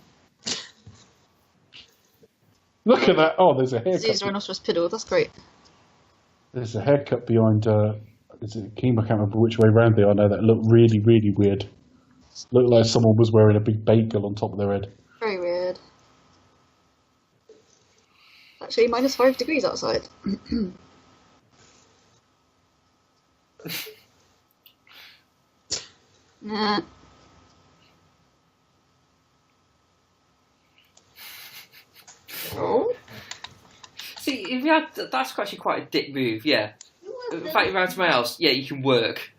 Look at that. Oh, there's a haircut. These rhinoceros piddle. That's great. There's a haircut behind. Is it Akeem? I can't remember which way round they are now. That look really, really weird. Looked like someone was wearing a big bagel on top of their head. Very weird. Actually, -5 degrees outside. Nah. Oh. See, if you had that's actually quite a dick move. Yeah. In fact, around to my house, yeah, you can work.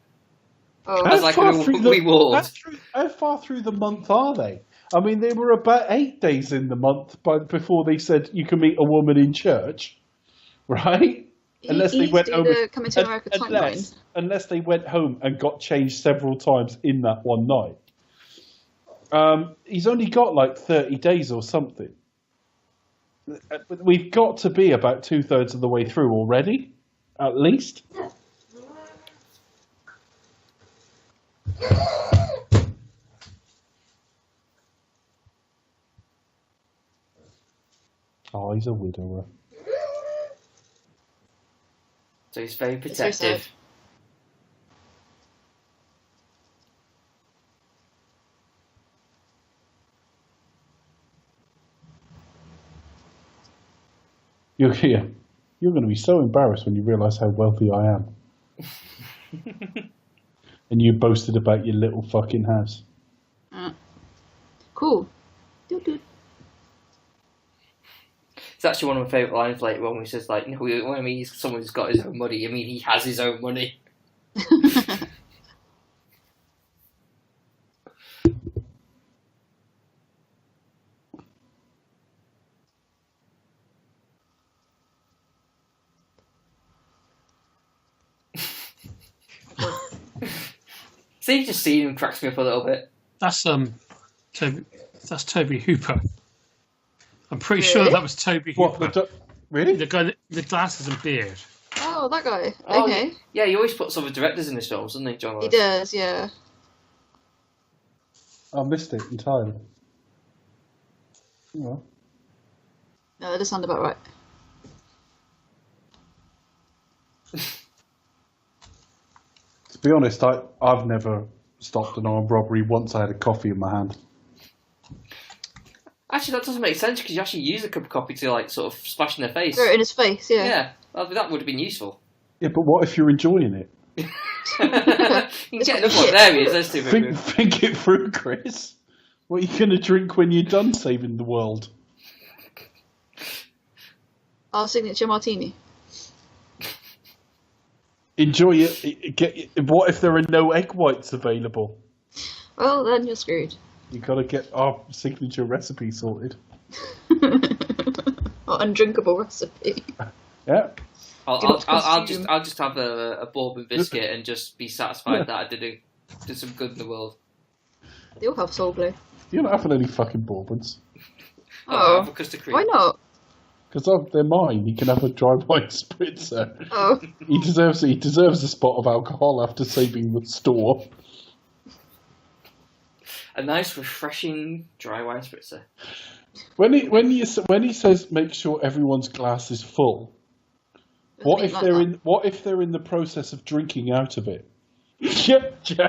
Oh. As like a reward. How far through the month are they? I mean, they were about 8 days in the month before they said you can meet a woman in church, right? Unless they went home. Coming to America timeline. Unless they went home and got changed several times in that one night. He's only got like 30 days or something. We've got to be about 2/3 of the way through already, at least. Oh, he's a widower. So he's very protective. You're going to be so embarrassed when you realise how wealthy I am. And you boasted about your little fucking house. Cool. Doot. It's actually one of my favourite lines later when he says, like, no, when I mean someone who's got his own money, I mean he has his own money. See, just seeing him cracks me up a little bit. That's Toby Hooper. I'm pretty sure that was Toby Hooper. What, really? The guy, the glasses and beard. Oh, that guy. Oh, Okay. Yeah, he always puts other directors in his films, doesn't he, John Lewis? He does, yeah. I missed it entirely. Yeah. No, that does sound about right. To be honest, I've never stopped an armed robbery once I had a coffee in my hand. Actually, that doesn't make sense because you actually use a cup of coffee to, like, sort of splash in their face. Throw it in his face, yeah. Yeah, that would have been useful. Yeah, but what if you're enjoying it? You can get another one. There he is. There's two people. Think it through, Chris. What are you going to drink when you're done saving the world? Our signature martini. Enjoy it. What if there are no egg whites available? Well, then you're screwed. You got to get our signature recipe sorted. Or undrinkable recipe. Yeah. I'll just have a bourbon biscuit and just be satisfied that I did some good in the world. They all have soul glue. You're not having any fucking bourbons. Oh, for custard cream. why not? Because they're mine. He can have a dry wine spritzer. Oh. He deserves a spot of alcohol after saving the store. A nice, refreshing dry wine spritzer. When he says make sure everyone's glass is full, what if they're in the process of drinking out of it? You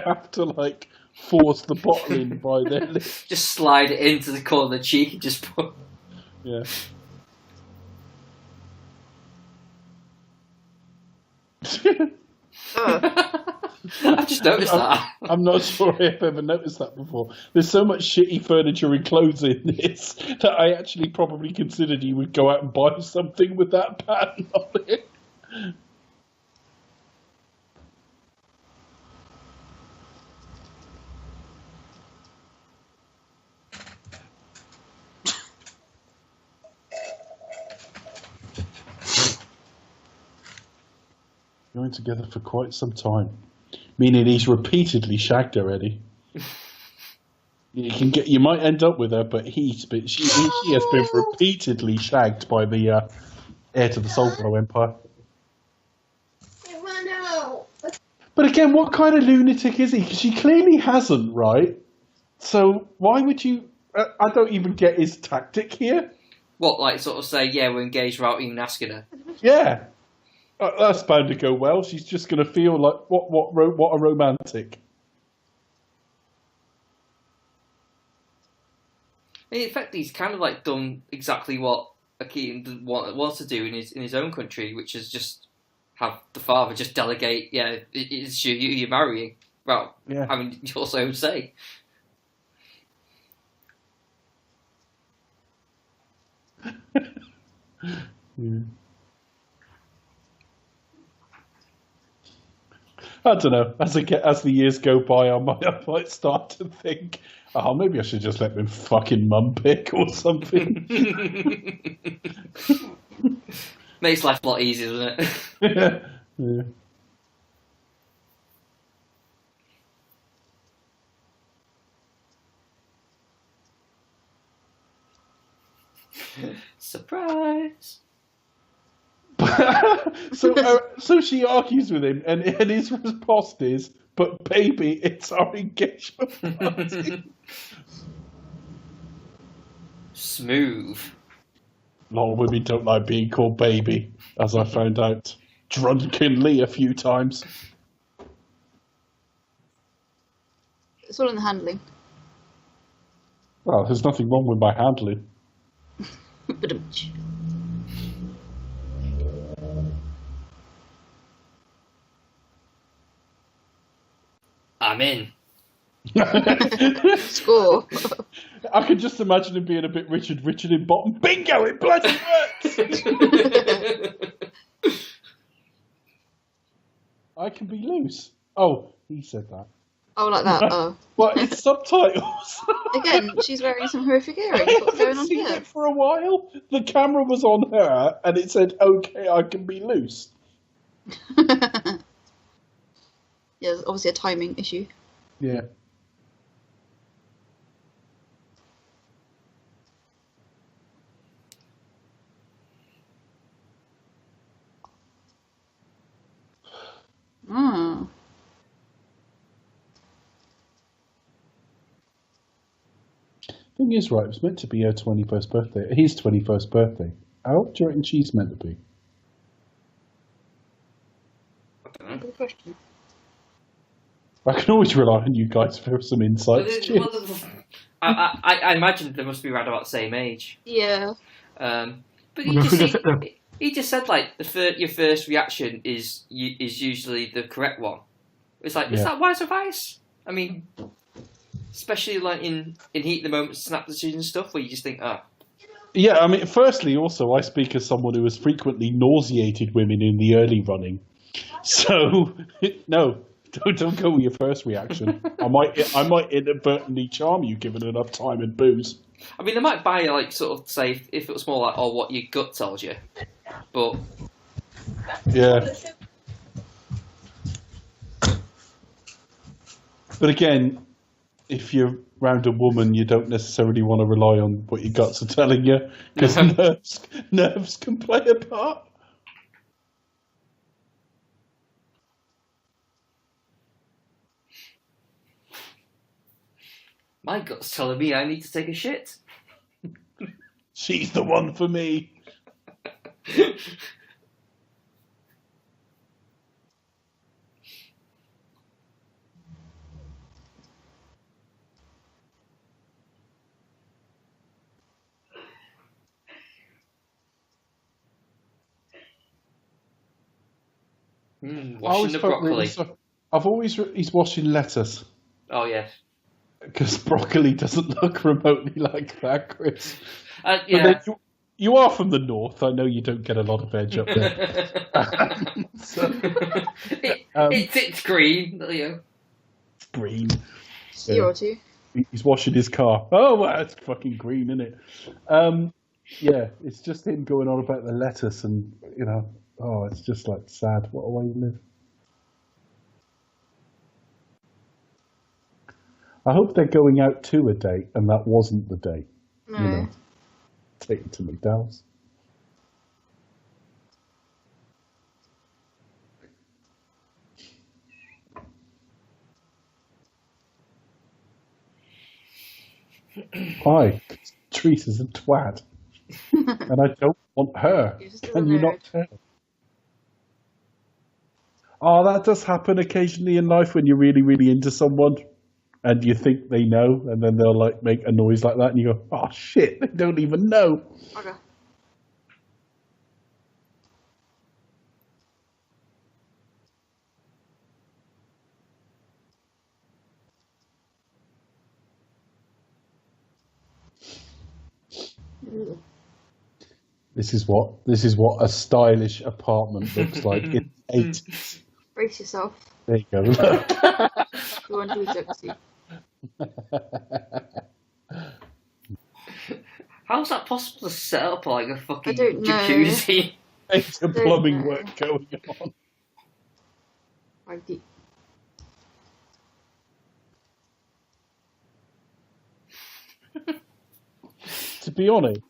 have to like force the bottle in by their lips. Just slide it into the corner of the cheek and just put. Yeah. I've just noticed that. I'm not sure I've ever noticed that before. There's so much shitty furniture and clothes in this that I actually probably considered you would go out and buy something with that pattern on it. Going together for quite some time, meaning he's repeatedly shagged already. You might end up with her, but she has been repeatedly shagged by the heir to the Soulglow Empire. But again, what kind of lunatic is he? Because she clearly hasn't, right? So why would you? I don't even get his tactic here. What, like, sort of say, yeah, we're engaged without even asking her? Yeah. That's bound to go well. She's just going to feel like what a romantic. In fact, he's kind of like done exactly what Akeem wants to do in his own country, which is just have the father just delegate. Yeah, it's you're marrying. Well, yeah. having your own say. Yeah. I don't know. As the years go by, I might start to think, oh, maybe I should just let them fucking mum pick or something. Makes life a lot easier, doesn't it? Yeah. Surprise. So she argues with him, and his response is, "But baby, it's our engagement party." Smooth. A lot of women don't like being called baby, as I found out drunkenly a few times. It's all in the handling. Well, there's nothing wrong with my handling. I'm in. Score. I can just imagine him being a bit Richard in bottom. Bingo! It bloody works! I can be loose. Oh, he said that. Oh, like that. Oh. Well, it's subtitles. Again, she's wearing some horrific earrings. I What's going haven't on seen here? it for a while. The camera was on her, and it said, "Okay, I can be loose." Yeah, there's obviously a timing issue. Yeah. Hmm. Thing is, right, it was meant to be her 21st birthday. His 21st birthday. How old do you reckon she's meant to be? Good question. I can always rely on you guys for some insights. I imagine they must be around about the same age. Yeah. But he just said like your first reaction is usually the correct one. It's like, is that wise advice? I mean, especially like in heat of the moment, snap decision stuff where you just think, ah. Yeah, I mean, firstly, also, I speak as someone who has frequently nauseated women in the early running. So, no, don't go with your first reaction. I might inadvertently charm you given enough time and booze. I mean, they might buy like sort of say if it was more like, oh, what your gut tells you, but yeah. But again, if you're around a woman, you don't necessarily want to rely on what your guts are telling you, because nerves can play a part. My gut's telling me I need to take a shit. She's the one for me. Washing the broccoli. He's washing lettuce. Oh yes. Because broccoli doesn't look remotely like that, Chris. Yeah. But you are from the north. I know you don't get a lot of veg up there. It's green. It's green. Year or two. He's washing his car. Oh, well, it's fucking green, isn't it? Yeah, it's just him going on about the lettuce and, it's just like sad. What a way to live. I hope they're going out to a date and that wasn't the date. No. Take it to McDowell's. Hi, Teresa's a twat. And I don't want her. Can you not tell? Oh, that does happen occasionally in life when you're really, really into someone and you think they know, and then they'll like make a noise like that, and you go, "Oh shit, they don't even know." Okay. This is what a stylish apartment looks like in the 80s. Brace yourself. There you go. You want to do gypsy. How's that possible to set up like a fucking I don't know. jacuzzi? It's a plumbing work going on. Right deep. To be honest,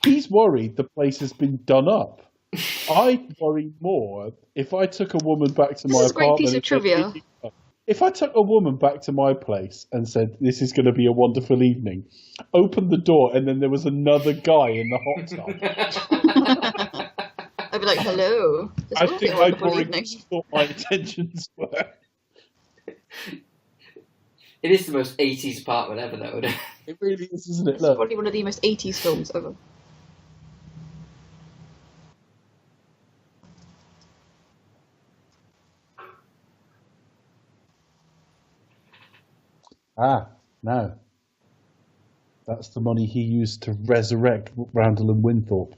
he's worried the place has been done up. I'd worry more if I took a woman back to my This is a great apartment. piece of trivia. If I took a woman back to my place and said, "This is going to be a wonderful evening," opened the door and then there was another guy in the hot tub, I'd be like, hello. This I will be think a I'd wonderful worry evening. what my intentions were. It is the most 80s apartment ever, though. It really is, isn't it? It's Look. probably one of the most 80s films ever. Ah, no. That's the money he used to resurrect Randall and Winthorpe.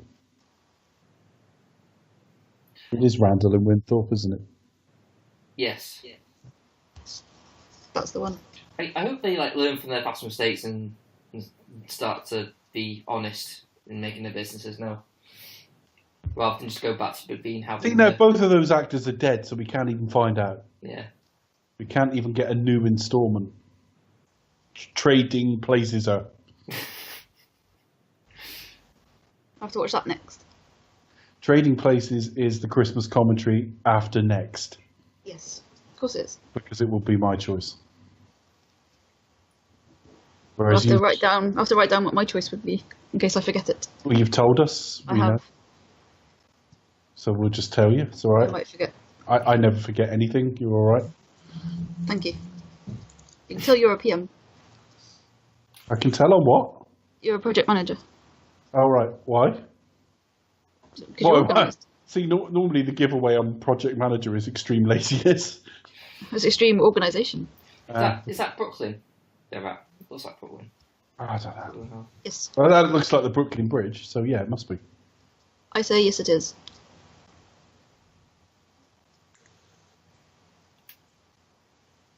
It is Randall and Winthorpe, isn't it? Yes. That's the one. I hope they like learn from their past mistakes and start to be honest in making their businesses now, rather than just go back to being I having. think that both of those actors are dead, so we can't even find out. Yeah. We can't even get a new installment. Trading Places are. I have to watch that next. Trading Places is the Christmas commentary after next, Yes. Of course it is. because it will be my choice. I'll Whereas have to write down what my choice would be, in case I forget it. well, you've told us. I we have. know. So we'll just tell you. It's all I right. might forget. I never forget anything. You're all right. Thank you. You can tell you're a PM. I can tell on what? You're a project manager. All right. Why? Because you're Why? organised. See, normally the giveaway on project manager is extreme laziness. It's extreme organisation. Is that Brooklyn? Yeah, right. It looks like Brooklyn. I don't know. Yes. Well, that looks like the Brooklyn Bridge, so yeah, it must be. I say yes it is.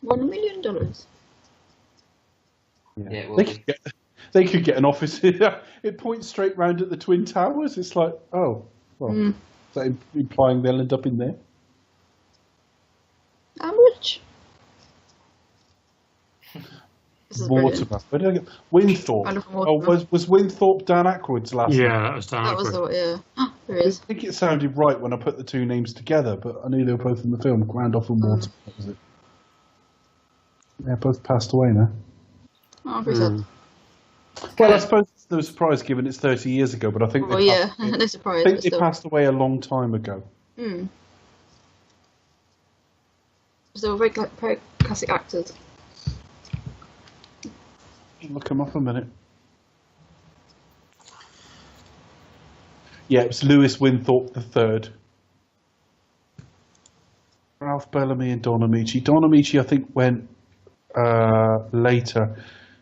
$1 million. Yeah, well, They could get an office. It points straight round at the Twin Towers. It's like, oh, well, is that implying they'll end up in there? I'm rich. This is brilliant. Mortimer. Where did I get Winthorpe? I look at Oh, Mortimer. was Winthorpe Dan Aykroyd's last name? Yeah, that was Dan That was Aykroyd. the yeah. There I it is. think it sounded right when I put the two names together, but I knew they were both in the film. Randolph and Mortimer, that was it. They're both passed away now. Oh, I'm pretty sad. Well, I suppose it's no surprise given it's 30 years ago, but I think Well, they yeah, passed away. no surprise. I think But they still. passed away a long time ago. So they were very classic actors. Look them up a minute. Yeah, it was Lewis Winthorpe III. Ralph Bellamy and Don Amici. Don Amici, I think, went later.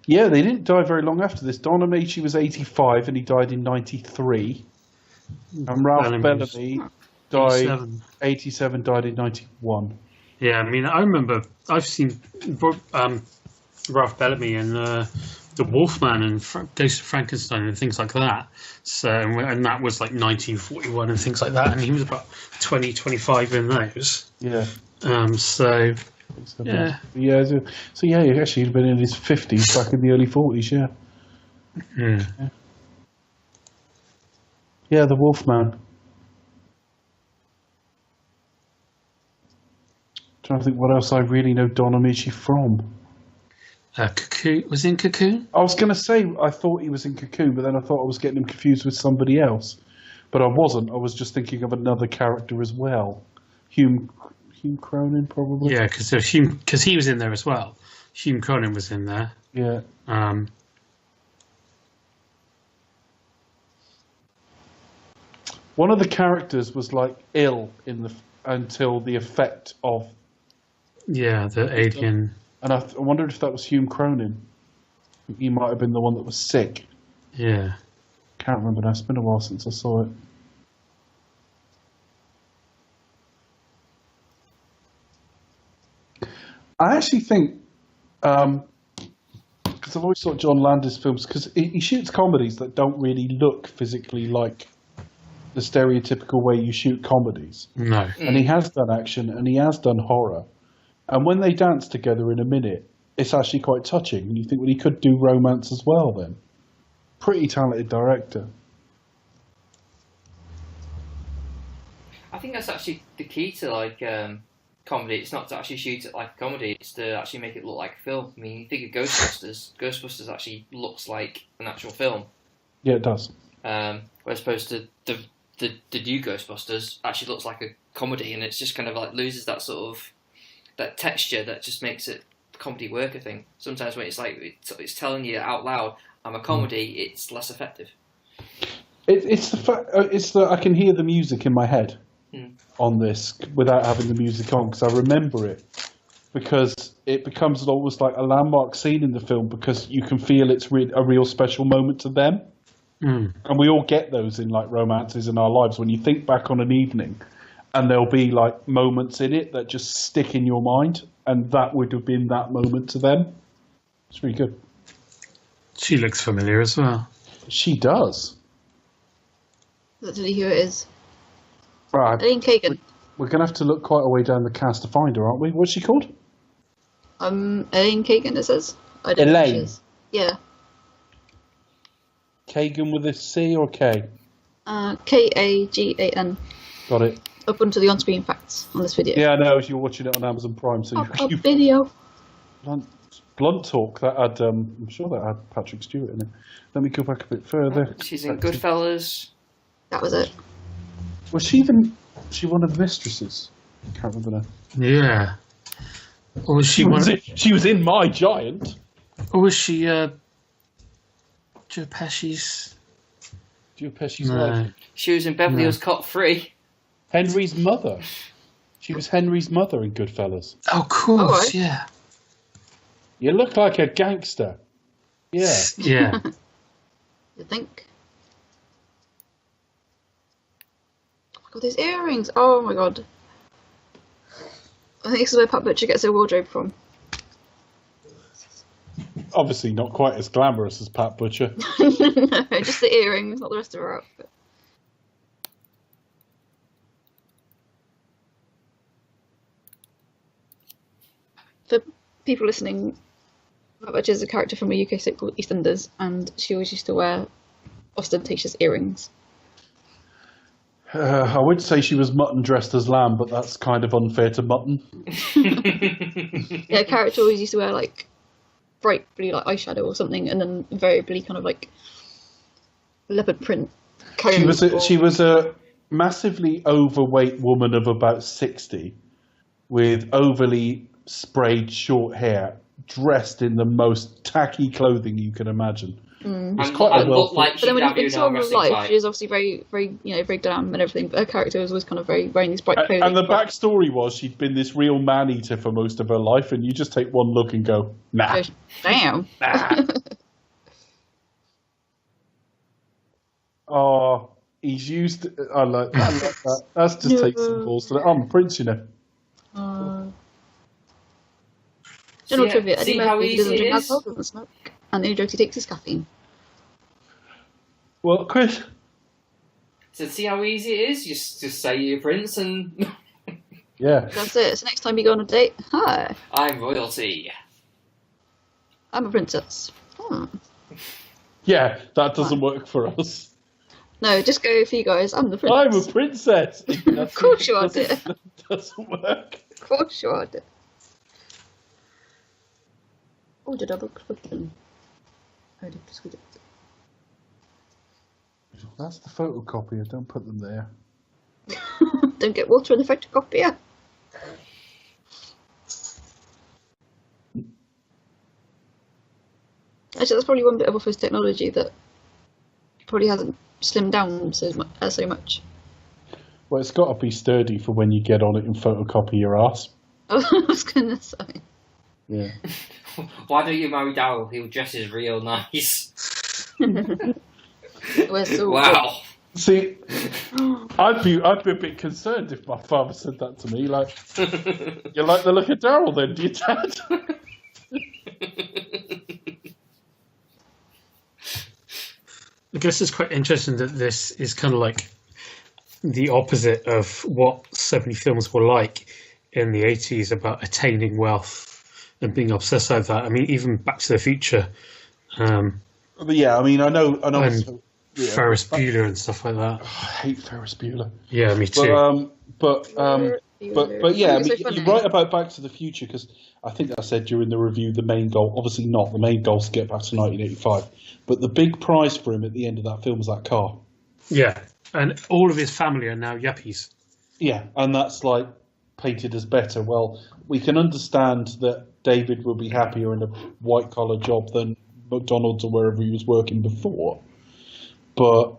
Yeah, they didn't die very long after this. Don Amici was 85 and he died in 93. And Ralph Bellamy died 87, died in 91. Yeah, I mean, I remember I've seen Ralph Bellamy and The Wolfman and Ghost of Frankenstein and things like that. So, and that was like 1941 and things like that. And he was about 20, 25 in those. Yeah. So, yeah. Yeah. So yeah, actually, he'd been in his 50s back in the early 40s. Yeah. Yeah. Yeah, The Wolfman. Trying to think what else I really know Don Amici from. Cocoon. Was he in Cocoon? I was going to say I thought he was in Cocoon, but then I thought I was getting him confused with somebody else. But I wasn't. I was just thinking of another character as well. Hume Cronin, probably. Yeah, because he was in there as well. Hume Cronin was in there. Yeah. One of the characters was like ill until the effect of. Yeah, the alien. And I wondered if that was Hume Cronin. He might have been the one that was sick. Yeah. Can't remember now. It's been a while since I saw it. I actually think, because I've always thought John Landis films, because he shoots comedies that don't really look physically like the stereotypical way you shoot comedies. No. And he has done action and he has done horror. And when they dance together in a minute, it's actually quite touching. And you think, well, he could do romance as well then. Pretty talented director. I think that's actually the key to like comedy. It's not to actually shoot it like a comedy. It's to actually make it look like a film. I mean, you think of Ghostbusters. Ghostbusters actually looks like an actual film. Yeah, it does. Whereas opposed to the new Ghostbusters actually looks like a comedy, and it's just kind of like loses that sort of that texture that just makes it comedy work. I think sometimes when it's like it's telling you out loud, "I'm a comedy," it's less effective. It's the fact. It's that I can hear the music in my head on this without having the music on, because I remember it, because it becomes almost like a landmark scene in the film because you can feel it's a real special moment to them. And we all get those in like romances in our lives when you think back on an evening and there'll be like moments in it that just stick in your mind, and that would have been that moment to them. It's really good. She looks familiar as well. She does. Let's see who it is. Right. Elaine Kagan. We're going to have to look quite a way down the cast to find her, aren't we? What's she called? Elaine Kagan, it says. I don't know who she is. Yeah. Kagan with a C or K? Kagan. Got it. Up onto the on-screen facts on this video. Yeah, I know. You're watching it on Amazon Prime, so you video. Blunt Talk. That had, I'm sure that had Patrick Stewart in it. Let me go back a bit further. She's in Goodfellas. That was it. Was she one of the mistresses? I can't remember now. Yeah. Or was she she was in My Giant. Or was she Joe Pesci's wife? She was in Beverly Hills Cop 3. Henry's mother. She was Henry's mother in Goodfellas. Oh, of course, yeah. You look like a gangster. Yeah. Yeah. You think? Oh my god, these earrings! Oh my god. I think this is where Pat Butcher gets her wardrobe from. Obviously not quite as glamorous as Pat Butcher. No, just the earrings, not the rest of her outfit. For people listening, Pat Butcher is a character from a UK soap called EastEnders, and she always used to wear ostentatious earrings. I would say she was mutton dressed as lamb, but that's kind of unfair to mutton. Yeah, a character always used to wear like bright blue like eyeshadow or something, and then invariably kind of like leopard print. She was a massively overweight woman of about 60 with overly sprayed short hair, dressed in the most tacky clothing you can imagine. It's quite a well. Like but then when you saw her in life, she was obviously very, very, very glam and everything. But her character was always kind of very wearing these bright clothing. And the backstory was she'd been this real man-eater for most of her life, and you just take one look and go, nah. Damn. Nah. Oh, he's used. I like that. That's just take some balls to that. I'm a prince, you know. General trivia: see Eddie how Murphy easy doesn't it drink is? alcohol, doesn't smoke, and the only drugs he takes is caffeine. Well, Chris. So see how easy it is? Just say you're a prince and... Yeah. That's it. So next time you go on a date, hi, I'm royalty. I'm a princess. Yeah, that doesn't work for us. No, just go for you guys. I'm the prince. I'm a princess. Of course you are, dear. That doesn't work. Of course you are, dear. Oh, the double clipping. I did just it. That's the photocopier. Don't put them there. Don't get water in the photocopier. Actually, that's probably one bit of office technology that probably hasn't slimmed down so much. Well, it's got to be sturdy for when you get on it and photocopy your ass. I was going to say. Yeah. Why don't you marry Daryl? He'll dress is real nice. Wow. See, I'd be a bit concerned if my father said that to me. Like, you like the look of Daryl, then, do you, Dad? I guess it's quite interesting that this is kind of like the opposite of what 70 films were like in the 80s about attaining wealth and being obsessed with that. I mean, even Back to the Future. Yeah, I mean, I know. And Ferris Bueller and stuff like that. Oh, I hate Ferris Bueller. Yeah, me too. But yeah, I mean, you're right about Back to the Future, because I think I said during the review the main goal, obviously not, the main goal is to get back to 1985, but the big prize for him at the end of that film was that car. Yeah, and all of his family are now yuppies. Yeah, and that's like painted as better. Well, we can understand that David will be happier in a white-collar job than McDonald's or wherever he was working before, but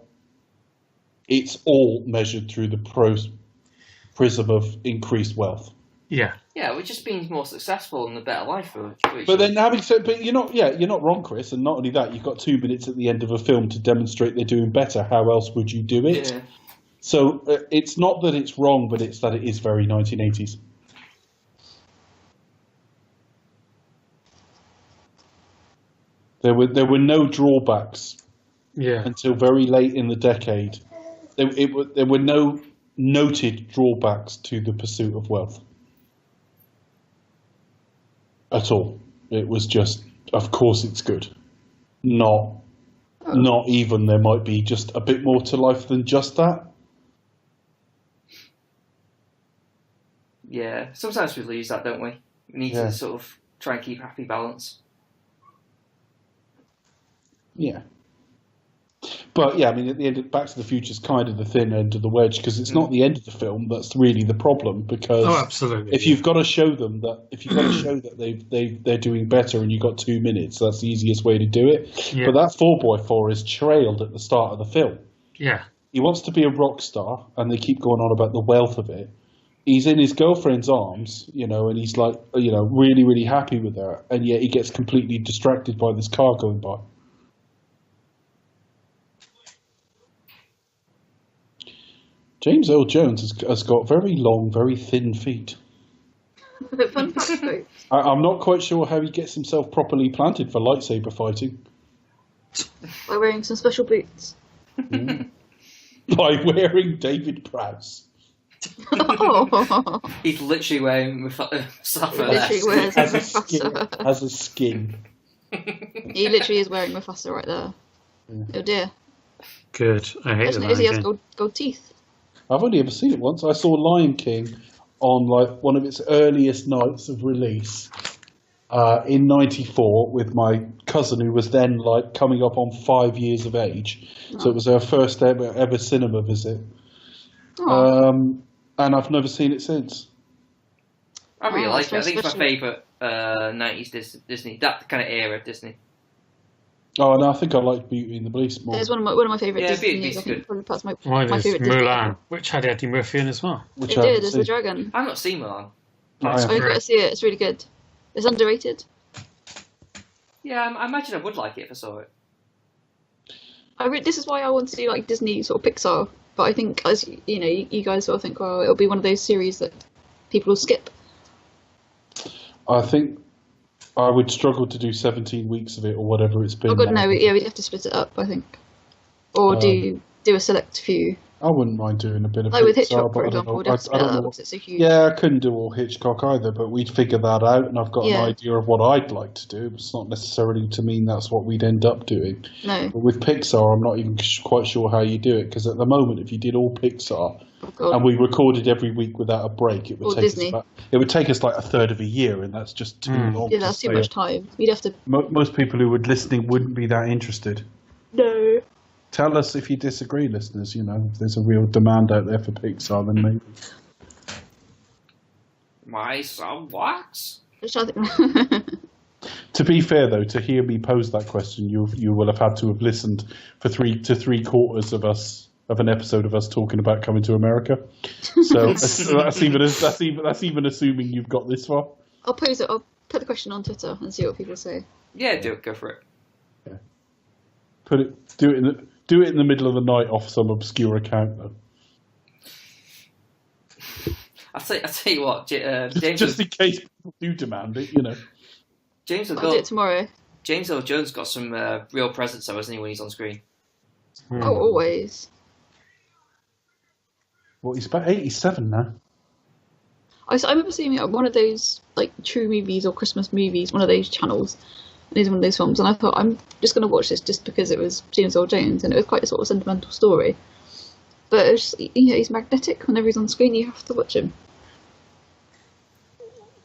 it's all measured through the prism of increased wealth. Yeah. Yeah, we're just being more successful and a better life for each But then other. but you're not wrong, Chris, and not only that, you've got 2 minutes at the end of a film to demonstrate they're doing better. How else would you do it? Yeah. So it's not that it's wrong, but it's that it is very 1980s. There were no drawbacks until very late in the decade. There were no noted drawbacks to the pursuit of wealth at all. It was just, of course it's good. Not even there might be just a bit more to life than just that. Yeah, sometimes we lose that, don't we? We need to sort of try and keep happy balance. Yeah. But yeah, I mean, at the end, Back to the Future is kind of the thin end of the wedge, because it's not the end of the film that's really the problem. Because absolutely. If you've got to show them that, they're doing better, and you've got 2 minutes, that's the easiest way to do it. Yeah. But that 4x4 is trailed at the start of the film. Yeah. He wants to be a rock star, and they keep going on about the wealth of it. He's in his girlfriend's arms, and he's like, really, really happy with her, and yet he gets completely distracted by this car going by. James Earl Jones has got very long, very thin feet. Fun fact, though. I'm not quite sure how he gets himself properly planted for lightsaber fighting. By wearing some special boots. By wearing David Prowse. Oh. He's literally wearing stuff like Literally wears As a Mufasa. As a skin. He literally is wearing Mufasa right there. Yeah. Oh dear. Good. I hate that. He has gold teeth. I've only ever seen it once. I saw Lion King on like one of its earliest nights of release in '94 with my cousin, who was then like coming up on 5 years of age. Oh. So it was her first ever cinema visit. Oh. And I've never seen it since. I really like it. I think it's my favourite 90s Disney, that kind of era of Disney. Oh, no, I think I like Beauty and the Beast more. It's one of my favourite Disney movies. I think probably that's my favourite Disney. Mulan, which had Eddie Murphy in as well. It did, as the dragon. I've not seen Mulan. You've got to see it, it's really good. It's underrated. Yeah, I imagine I would like it if I saw it. This is why I want to do like Disney sort of Pixar, but I think, as you guys sort of think, well, it'll be one of those series that people will skip. I think I would struggle to do 17 weeks of it or whatever it's been. Oh god, no, we'd have to split it up, I think. Or do a select few. I wouldn't mind doing a bit of like Pixar, with Hitchcock, for but example, we'd I have to split don't that know up what, because it's so huge. yeah, I couldn't do all Hitchcock either, but we'd figure that out, and I've got an idea of what I'd like to do. It's not necessarily to mean that's what we'd end up doing. No. But with Pixar, I'm not even quite sure how you do it, because at the moment, if you did all Pixar, and we recorded every week without a break, it would take us like a third of a year, and that's just too long. Yeah, that's too much time. You'd have to. Most people who would listening wouldn't be that interested. No. Tell us if you disagree, listeners. You know, if there's a real demand out there for Pixar, then maybe. My son what? To be fair, though, to hear me pose that question, you will have had to have listened for three quarters of an episode of us talking about coming to America. So that's even assuming you've got this far. I'll pose it. I'll put the question on Twitter and see what people say. Yeah, go for it. Yeah. Do it in the middle of the night off some obscure account, though. I'll tell you what, James. Just in case people do demand it, you know. I'll do it tomorrow. James L. Jones got some real presence, though, hasn't he, when he's on screen? Oh, always. Well, he's about 87 now. I remember seeing it on one of those like True Movies or Christmas Movies, one of those channels. And it was one of those films, and I thought I'm just going to watch this just because it was James L. Jones, and it was quite a sort of sentimental story. But it was just, he's magnetic. Whenever he's on screen, you have to watch him.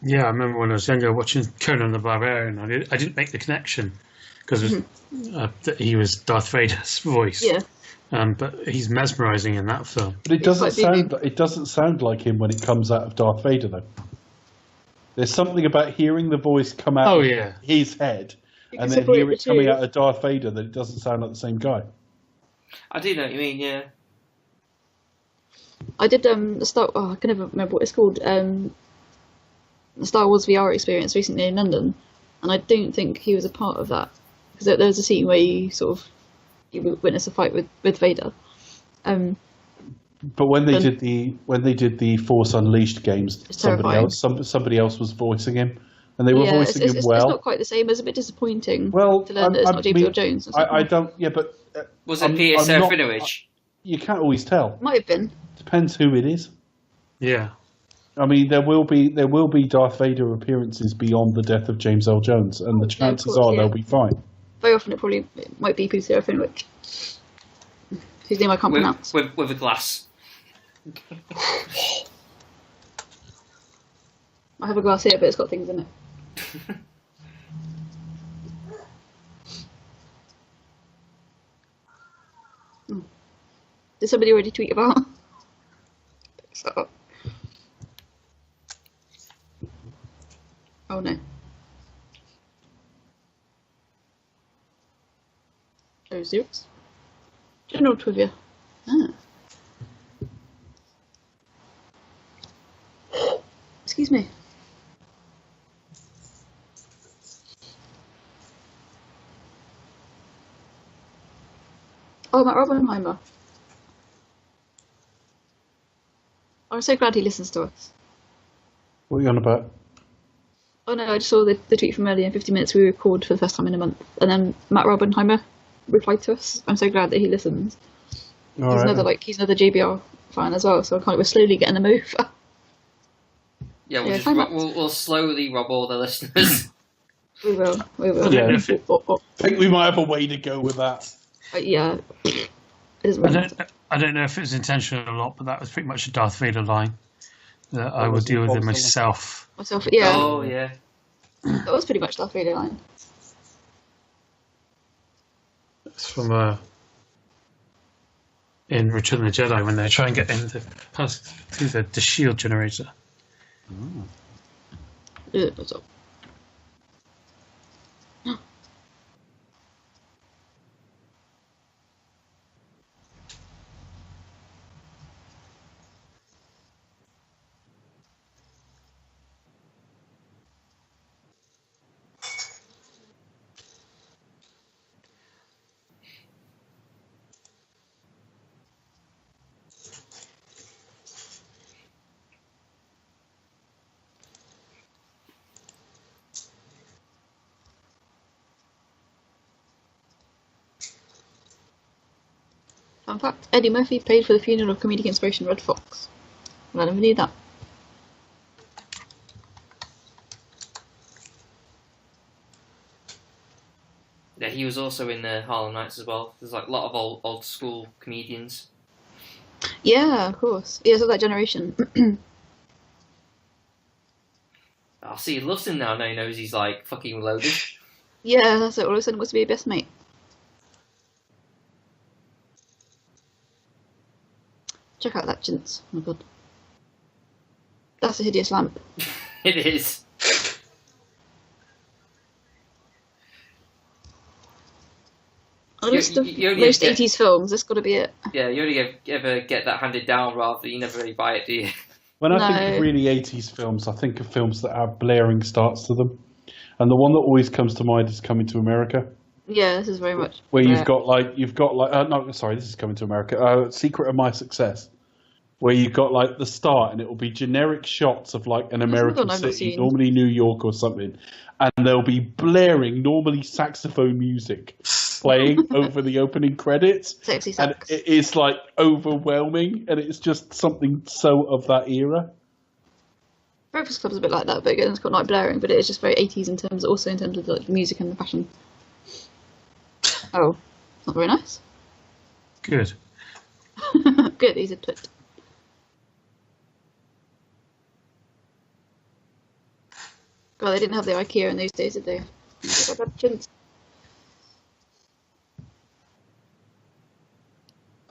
Yeah, I remember when I was younger watching Conan the Barbarian. I didn't make the connection because he was Darth Vader's voice. Yeah. But he's mesmerising in that film. But it doesn't sound like him when it comes out of Darth Vader, though. There's something about hearing the voice come out of his head and then hear it coming out of Darth Vader that it doesn't sound like the same guy. I do know what you mean, yeah. I did I can never remember what it's called. The Star Wars VR experience recently in London, and I don't think he was a part of that because there was a scene where you witness a fight with Vader. But when they did the Force Unleashed games, somebody else was voicing him, and they were voicing him well. It's not quite the same. It's a bit disappointing to learn that it's not James Earl Jones. I don't. Yeah, but was it Peter Serafinowicz? You can't always tell. Might have been. Depends who it is. Yeah. I mean, there will be Darth Vader appearances beyond the death of James L. Jones, and the chances are they'll be fine. Very often it might be Peter Serafinowicz, whose name I can't pronounce. With a glass. I have a glass here, but it's got things in it. Did somebody already tweet about? So. Oh no. Oh, Zeus. General trivia. Excuse me. Oh, Matt Oppenheimer. I'm so glad he listens to us. What are you on about? Oh no, I just saw the tweet from earlier in 50 minutes we record for the first time in a month. And then Matt Oppenheimer replied to us. I'm so glad that he listens. He's another JBR fan as well, so we're slowly getting them over. Yeah, we'll slowly rob all the listeners. We will. Yeah, I think we might have a way to go with that. Yeah. I don't know if it was intentional or not, but that was pretty much a Darth Vader line. That I would deal with it myself. Yeah. Oh, yeah. That was pretty much Darth Vader line. It's from in Return of the Jedi when they try and get in through the shield generator. What's up? Fun fact, Eddie Murphy paid for the funeral of comedic inspiration Red Fox. I never knew that. Yeah, he was also in Harlem Nights as well. There's like a lot of old school comedians. Yeah, of course. Yeah, so that generation. I see, he loves him now he knows he's like fucking loaded. Yeah, that's it. All of a sudden wants to be your best mate. Check out that chintz. Oh my god. That's a hideous lamp. It is. On a list of you only most get- 80s films, that's got to be it. Yeah, you only ever get that handed down rather. You never really buy it, do you? When I think No. of really 80s films, I think of films that have blaring starts to them. And the one that always comes to mind is Coming to America. Yeah, this is very much. Where yeah. you've got no, sorry, this is Coming to America. Secret of My Success. Where you've got like the start and it will be generic shots of like an American I've not city, seen. normally New York or something. And there'll be blaring, normally saxophone music playing over the opening credits. Sexy And sax. it is like overwhelming and it's just something so of that era. Breakfast Club's a bit like that, but again, it's got night blaring, but it is just very 80s in terms of like, the music and the fashion. Oh, not very nice. Good. Good, he's a twit. God, they didn't have the IKEA in those days, did they?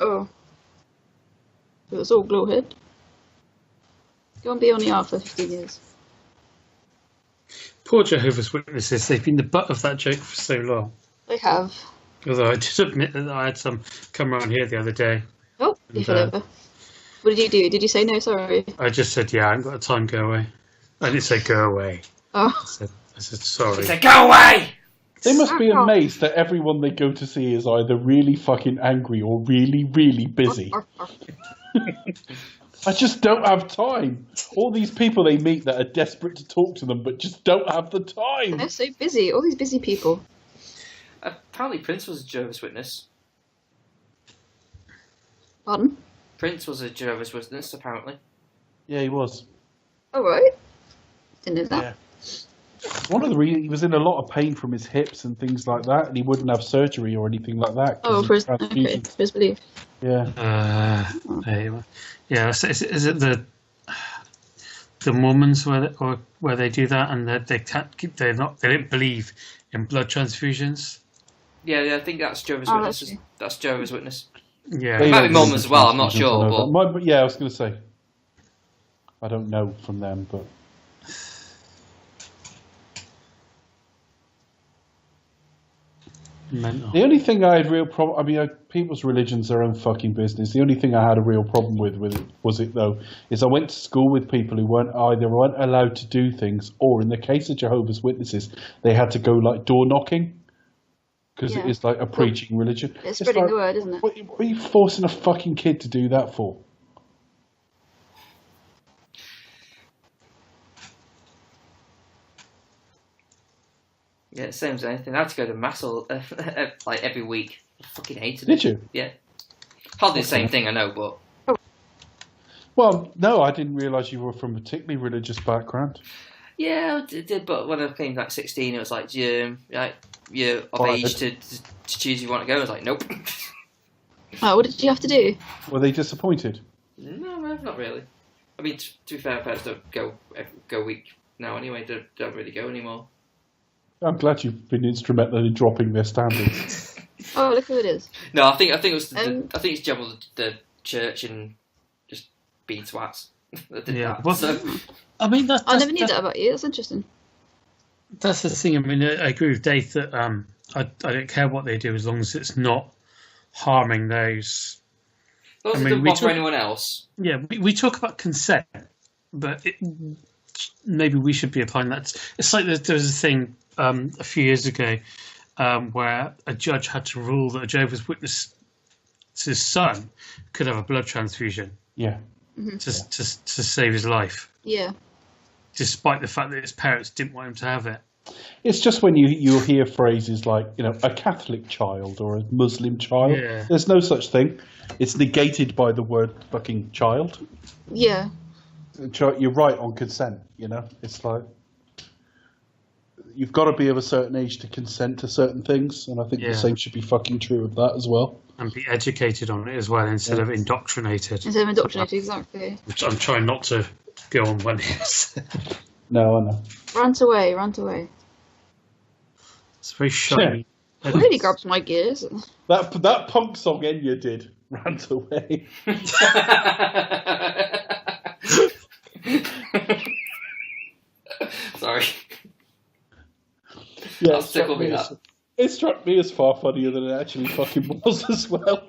Oh. It was all glowhead. Go and be on the R for 15 years. Poor Jehovah's Witnesses, they've been the butt of that joke for so long. They have. Although I did admit that I had some come around here the other day. Oh, you fell over. What did you do? Did you say no, sorry? I just said, yeah, I haven't got time, go away. I didn't say go away. Oh. I said sorry. He said, "Go away!" They must be amazed that everyone they go to see is either really fucking angry or really, really busy. I just don't have time. All these people they meet that are desperate to talk to them but just don't have the time. They're so busy. All these busy people. Apparently Prince was a Jehovah's Witness. Pardon? Prince was a Jehovah's Witness, apparently. Yeah, he was. All right. Didn't know that. Yeah. One of the reasons he was in a lot of pain from his hips and things like that, and he wouldn't have surgery or anything like that. Oh, for his, of okay, for his belief. Yeah. Yeah. Is it the Mormons where they do that and they don't believe in blood transfusions? Yeah, I think that's Jehovah's Oh, Witnesses. That's Jehovah's Witness. Yeah. It might be Mormons as well, I'm not sure. Yeah, I was going to say. I don't know from them, but. Mental. The only thing I had real problem. I mean, people's religion's their own fucking business. The only thing I had a real problem with it though is I went to school with people who weren't allowed to do things, or in the case of Jehovah's Witnesses, they had to go like door knocking because it is like a preaching religion. It's spreading like, the word, isn't it? What are you forcing a fucking kid to do that for? Yeah, same as anything. I had to go to mass like every week. I fucking hated it. Did you? Yeah. Hardly the same thing, I know, but... Well, no, I didn't realise you were from a particularly religious background. Yeah, I did, but when I became like 16, it was like, you're of age to choose if you want to go. I was like, nope. Oh, what did you have to do? Were they disappointed? No, not really. I mean, to be fair, parents don't go week now anyway. Don't really go anymore. I'm glad you've been instrumental in dropping their standards. Oh, look who it is. No, I think it was I think it's general the church and just being twats. that did Yeah, that. well, So, I mean, I never knew that about you. That's interesting. That's the thing. I mean, I agree with Dave that I don't care what they do as long as it's not harming those. those I that mean, don't we bother talk- anyone else. Yeah, we talk about consent, but maybe we should be applying that. It's like there was a thing a few years ago where a judge had to rule that a Jehovah's Witness's son could have a blood transfusion Yeah. to save his life, Yeah. despite the fact that his parents didn't want him to have it. It's just when you hear phrases like, a Catholic child or a Muslim child. Yeah. There's no such thing. It's negated by the word fucking child. Yeah. You're right on consent, It's like, you've got to be of a certain age to consent to certain things, and I think the same should be fucking true of that as well. And be educated on it as well instead of indoctrinated. Instead of indoctrinated, exactly. Which I'm trying not to go on one here. No, I know. Rant away, rant away. It's very shiny. It really grabs my gears. That punk song Enya did runs away. Sorry. Yeah, it struck me as far funnier than it actually fucking was as well.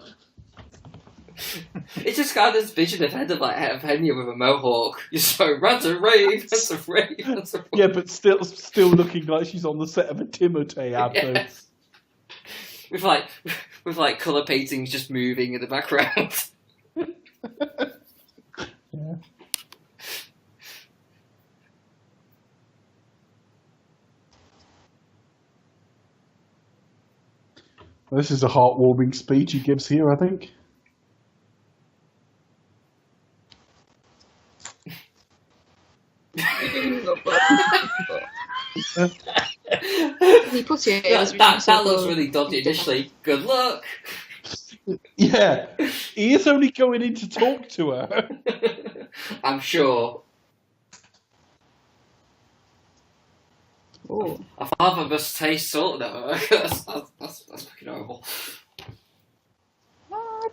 It's just got this vision of Henry with a mohawk. You're so rant a rave, that's a rave, that's a rave. Yeah, but still looking like she's on the set of a Timotei advert. Yes. With colour paintings just moving in the background. Yeah. This is a heartwarming speech he gives here, I think. That looks really dodgy initially. Good luck. Yeah, he is only going in to talk to her. I'm sure. Oh. A father must taste salt though. That's fucking horrible. What?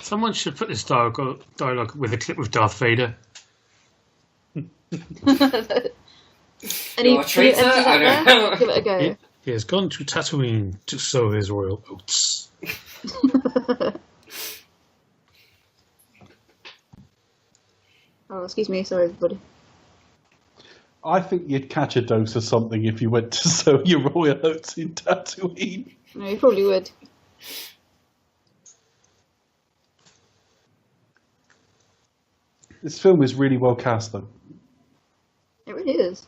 Someone should put this dialogue with a clip with Darth Vader. Any You're a traitor? I don't know. Give it a go. He has gone to Tatooine to sow his royal oats. Oh, excuse me. Sorry, everybody. I think you'd catch a dose of something if you went to sow your royal oats in Tatooine. No, you probably would. This film is really well cast, though. It really is.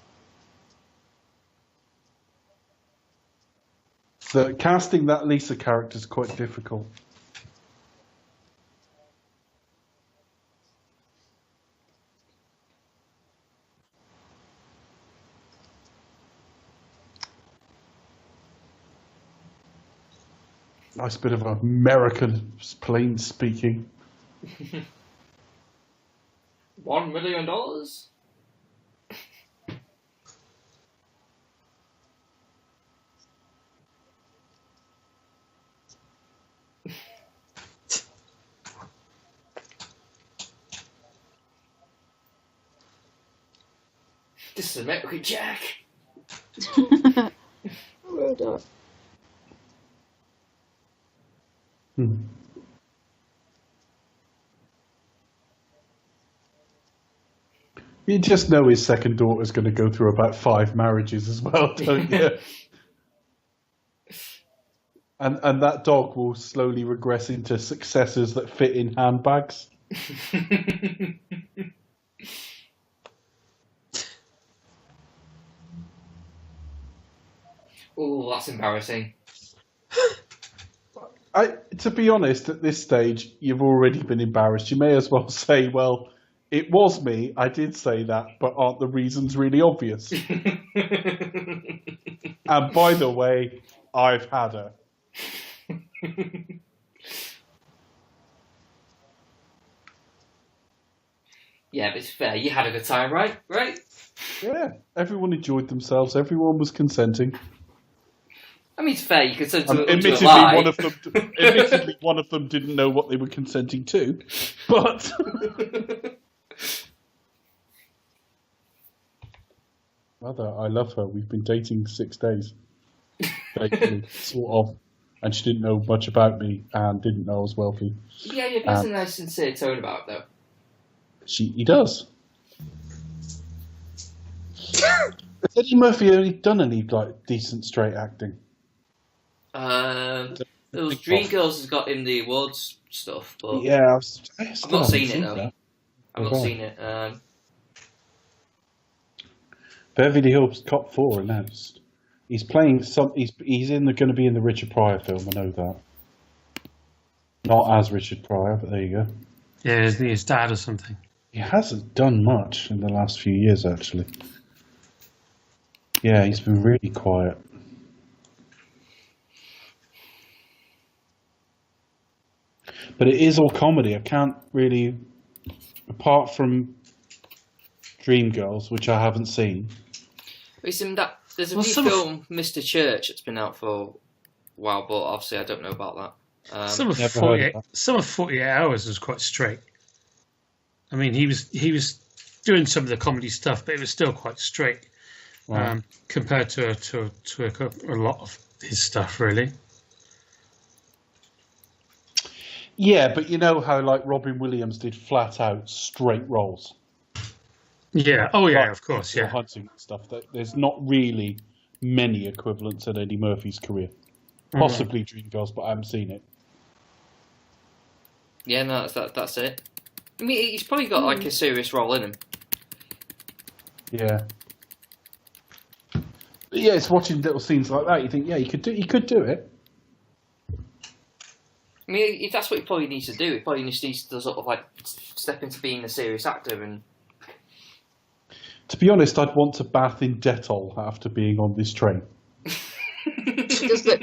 The casting that Lisa character is quite difficult. Nice bit of American plain speaking. $1 million? This is American Jack. Well done. You just know his second daughter's going to go through about 5 marriages as well, don't you? And that dog will slowly regress into successors that fit in handbags. Oh, that's embarrassing. To be honest, at this stage, you've already been embarrassed. You may as well say, well, it was me, I did say that, but aren't the reasons really obvious? And by the way, I've had her. Yeah, but it's fair. You had a good time, right? Right? Yeah, everyone enjoyed themselves. Everyone was consenting. I mean, it's fair. You consent to a Admittedly, lie. one of them didn't know what they were consenting to, but Mother, I love her. We've been dating 6 days, basically, sort of, and she didn't know much about me and didn't know I was wealthy. Yeah, yeah, there's a nice, sincere tone about it, though. He does. Has Eddie Murphy only done any decent straight acting? There was Dreamgirls has got him the awards stuff, but Yeah, I've not seen it though. I've not seen it. Beverly Hills Cop 4 announced. He's playing some. He's going to be in the Richard Pryor film. I know that. Not as Richard Pryor, but there you go. Yeah, isn't he his dad or something? He hasn't done much in the last few years, actually. Yeah, he's been really quiet. But it is all comedy. I can't really, apart from Dreamgirls, which I haven't seen. Have you seen that There's a new film, Mr. Church, that's been out for a while, but obviously I don't know about that. Some of 48 Hours was quite straight. I mean, he was doing some of the comedy stuff, but it was still quite straight compared to a lot of his stuff, really. Yeah, but you know how like Robin Williams did flat out straight roles. Yeah. Oh yeah, of course. Yeah. Hunting stuff. There's not really many equivalents in Eddie Murphy's career. Possibly Dreamgirls, but I haven't seen it. Yeah, no, that's it. I mean, he's probably got like a serious role in him. Yeah. But yeah, it's watching little scenes like that. You think, yeah, he could do it. I mean, if that's what he probably needs to do, he probably needs to sort of like step into being a serious actor. And to be honest, I'd want to bath in Dettol after being on this train. He does look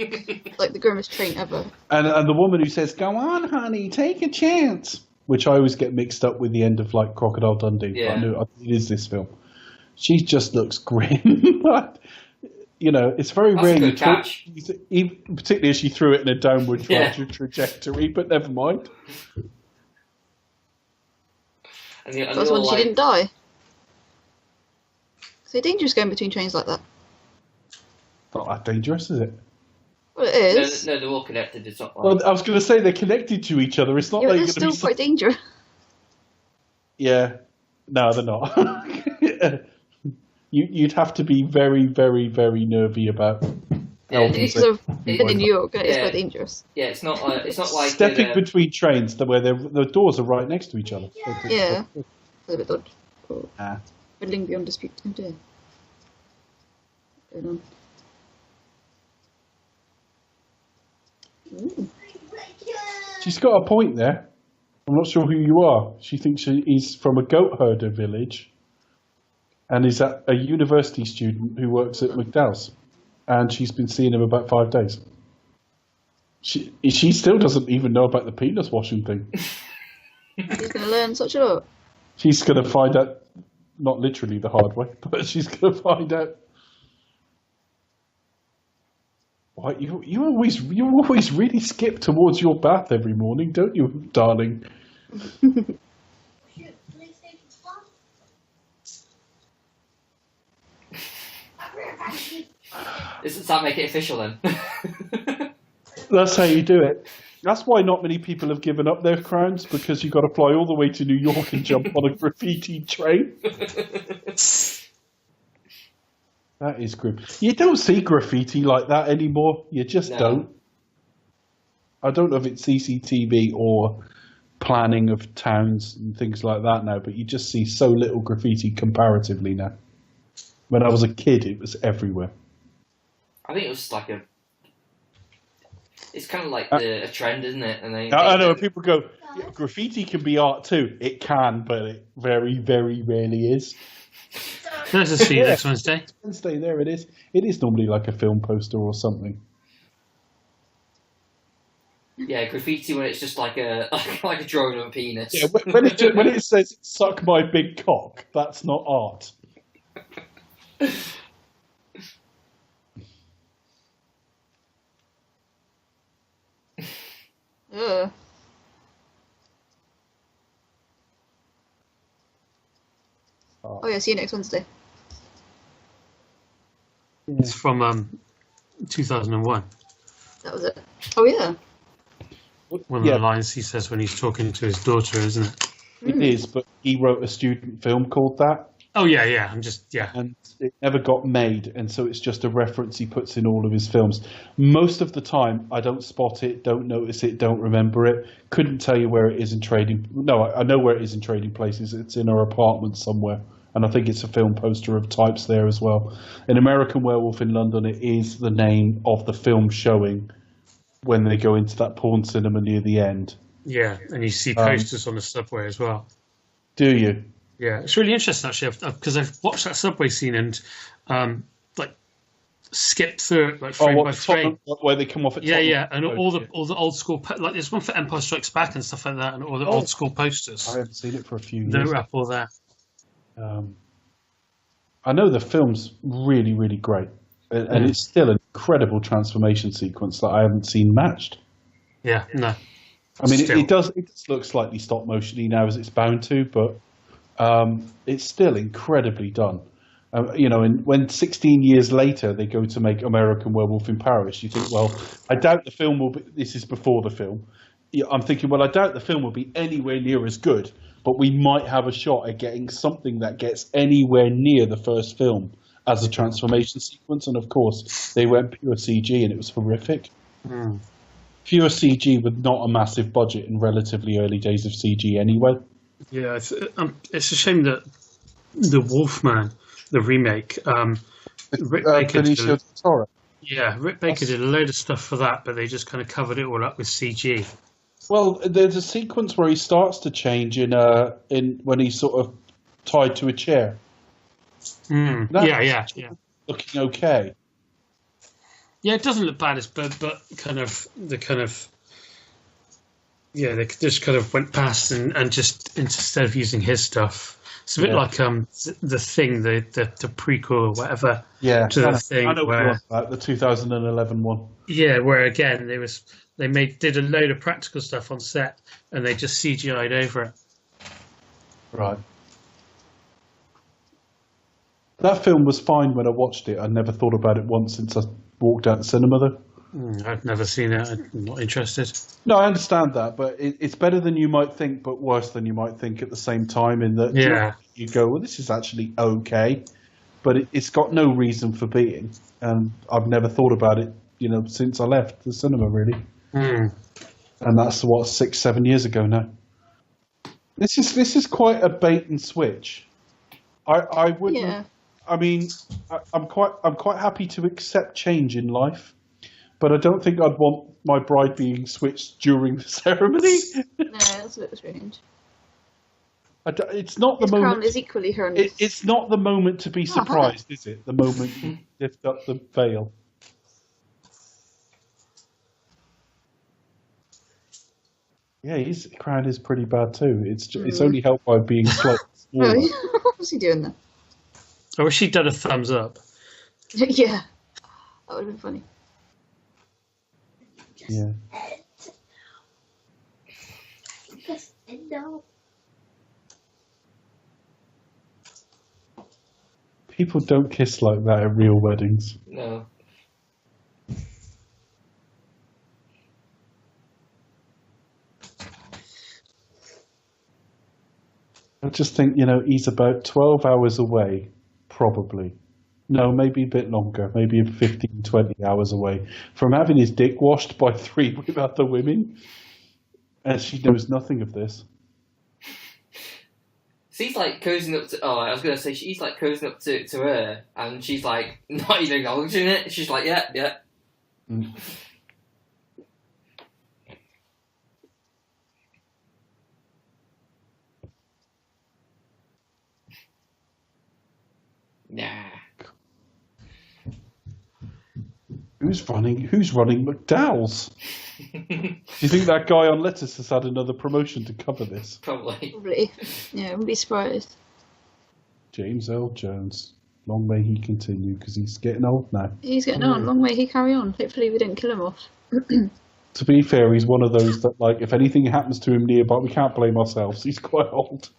like the grimmest train ever. And the woman who says, "Go on, honey, take a chance," which I always get mixed up with the end of like Crocodile Dundee. Yeah. But I knew it is this film. She just looks grim. But, you know, it's very That's rare a you good catch. particularly as she threw it in a downward trajectory. But never mind. That's when she didn't die. So dangerous going between trains like that. Not that dangerous, is it? Well, it is. No, they're all connected. It's not like... Well, I was going to say they're connected to each other. It's not like they're still quite dangerous. Yeah. No, they're not. You'd have to be very, very, very nervy about. In New York, it's quite dangerous. Yeah, it's not like stepping between trains where the doors are right next to each other. Yeah, it's a bit odd. Ah. Fiddling beyond dispute. Oh dear. What's going on? Ooh. She's got a point there. I'm not sure who you are. She thinks he's from a goat herder village and is a university student who works at McDowell's. And she's been seeing him about 5 days. She still doesn't even know about the penis washing thing. She's going to learn such a lot. She's going to find out, not literally the hard way, but she's going to find out. Why you always really skip towards your bath every morning, don't you, darling? Does that make it official then? That's how you do it. That's why not many people have given up their crowns, because you've got to fly all the way to New York and jump on a graffiti train. That is grim. You don't see graffiti like that anymore. You just don't. I don't know if it's CCTV or planning of towns and things like that now, but you just see so little graffiti comparatively now. When I was a kid, it was everywhere. I think it was like it's kind of like a trend, isn't it? And I know people go, yeah, graffiti can be art too. It can, but it very, very rarely is. Nice to see you next Wednesday. Wednesday, there it is. It is normally like a film poster or something. Yeah, graffiti when it's just like a drawing of a penis. Yeah, when it says "suck my big cock," that's not art. Ugh. Oh yeah, see you next Wednesday. It's from 2001. That was it. Oh yeah. One of the lines he says when he's talking to his daughter, isn't it? It is, but he wrote a student film called that. Oh yeah. And it never got made, and so it's just a reference he puts in all of his films. Most of the time, I don't spot it, don't notice it, don't remember it. Couldn't tell you where it is in Trading. No, I know where it is in Trading Places. It's in our apartment somewhere, and I think it's a film poster of types there as well. In American Werewolf in London, it is the name of the film showing when they go into that porn cinema near the end. Yeah, and you see posters on the subway as well. Do you? Yeah, it's really interesting actually, because I've watched that subway scene and like skipped through it like frame by frame. Where they come off at and all the old school like there's one for Empire Strikes Back and stuff like that, and all the old school posters. I haven't seen it for a few years. They're up all there. I know the film's really, really great. and it's still an incredible transformation sequence that I haven't seen matched. Yeah, no. I mean, it does look slightly stop motiony now, as it's bound to, but it's still incredibly done. And when 16 years later they go to make American Werewolf in Paris, you think, well, I doubt the film will be. This is before the film. I'm thinking, well, I doubt the film will be anywhere near as good, but we might have a shot at getting something that gets anywhere near the first film as a transformation sequence. And of course, they went pure CG, and it was horrific. Mm. Pure CG with not a massive budget in relatively early days of CG anyway. Yeah, it's a shame that the Wolfman, the remake, Rick Baker Rick Baker did a load of stuff for that, but they just kind of covered it all up with CG. Well, there's a sequence where he starts to change in when he's sort of tied to a chair. Mm. Yeah. Looking okay. Yeah, it doesn't look bad, but they just kind of went past and just instead of using his stuff. It's a bit like the Thing, the prequel or whatever. Yeah, to the Thing. I know where the 2011 one. Yeah, where again they did a load of practical stuff on set and they just CGI'd over it. Right. That film was fine when I watched it. I never thought about it once since I walked out the cinema, though. I've never seen it. I'm not interested. No, I understand that, but it's better than you might think, but worse than you might think at the same time. In that, you go, well, this is actually okay, but it's got no reason for being, and I've never thought about it, since I left the cinema, really. Mm. And that's 6-7 years ago now. This is quite a bait and switch. I wouldn't. Yeah. I mean, I'm quite happy to accept change in life, but I don't think I'd want my bride being switched during the ceremony. No, that's a bit strange. It's not His the moment. crown is equally her. It's not the moment to be surprised, is it? The moment you lift up the veil. Yeah, his crown is pretty bad too. It's only helped by being slightly smaller. What was he doing there? I wish he'd done a thumbs up. Yeah, that would have been funny. Yeah. People don't kiss like that at real weddings. No. I just think, he's about 12 hours away, probably. No, maybe a bit longer, maybe 15, 20 hours away from having his dick washed by 3 other women. And she knows nothing of this. She's like cozying up to. Oh, I was going to say she's like cozying up to her, and she's like not even acknowledging it. She's like, yeah. Mm. Nah. Who's running McDowell's? Do you think that guy on lettuce has had another promotion to cover this? Probably. Yeah, I wouldn't be surprised. James L. Jones. Long may he continue, because he's getting old now. He's getting on. Long may he carry on. Hopefully we didn't kill him off. To be fair, he's one of those that, like, if anything happens to him nearby, we can't blame ourselves. He's quite old.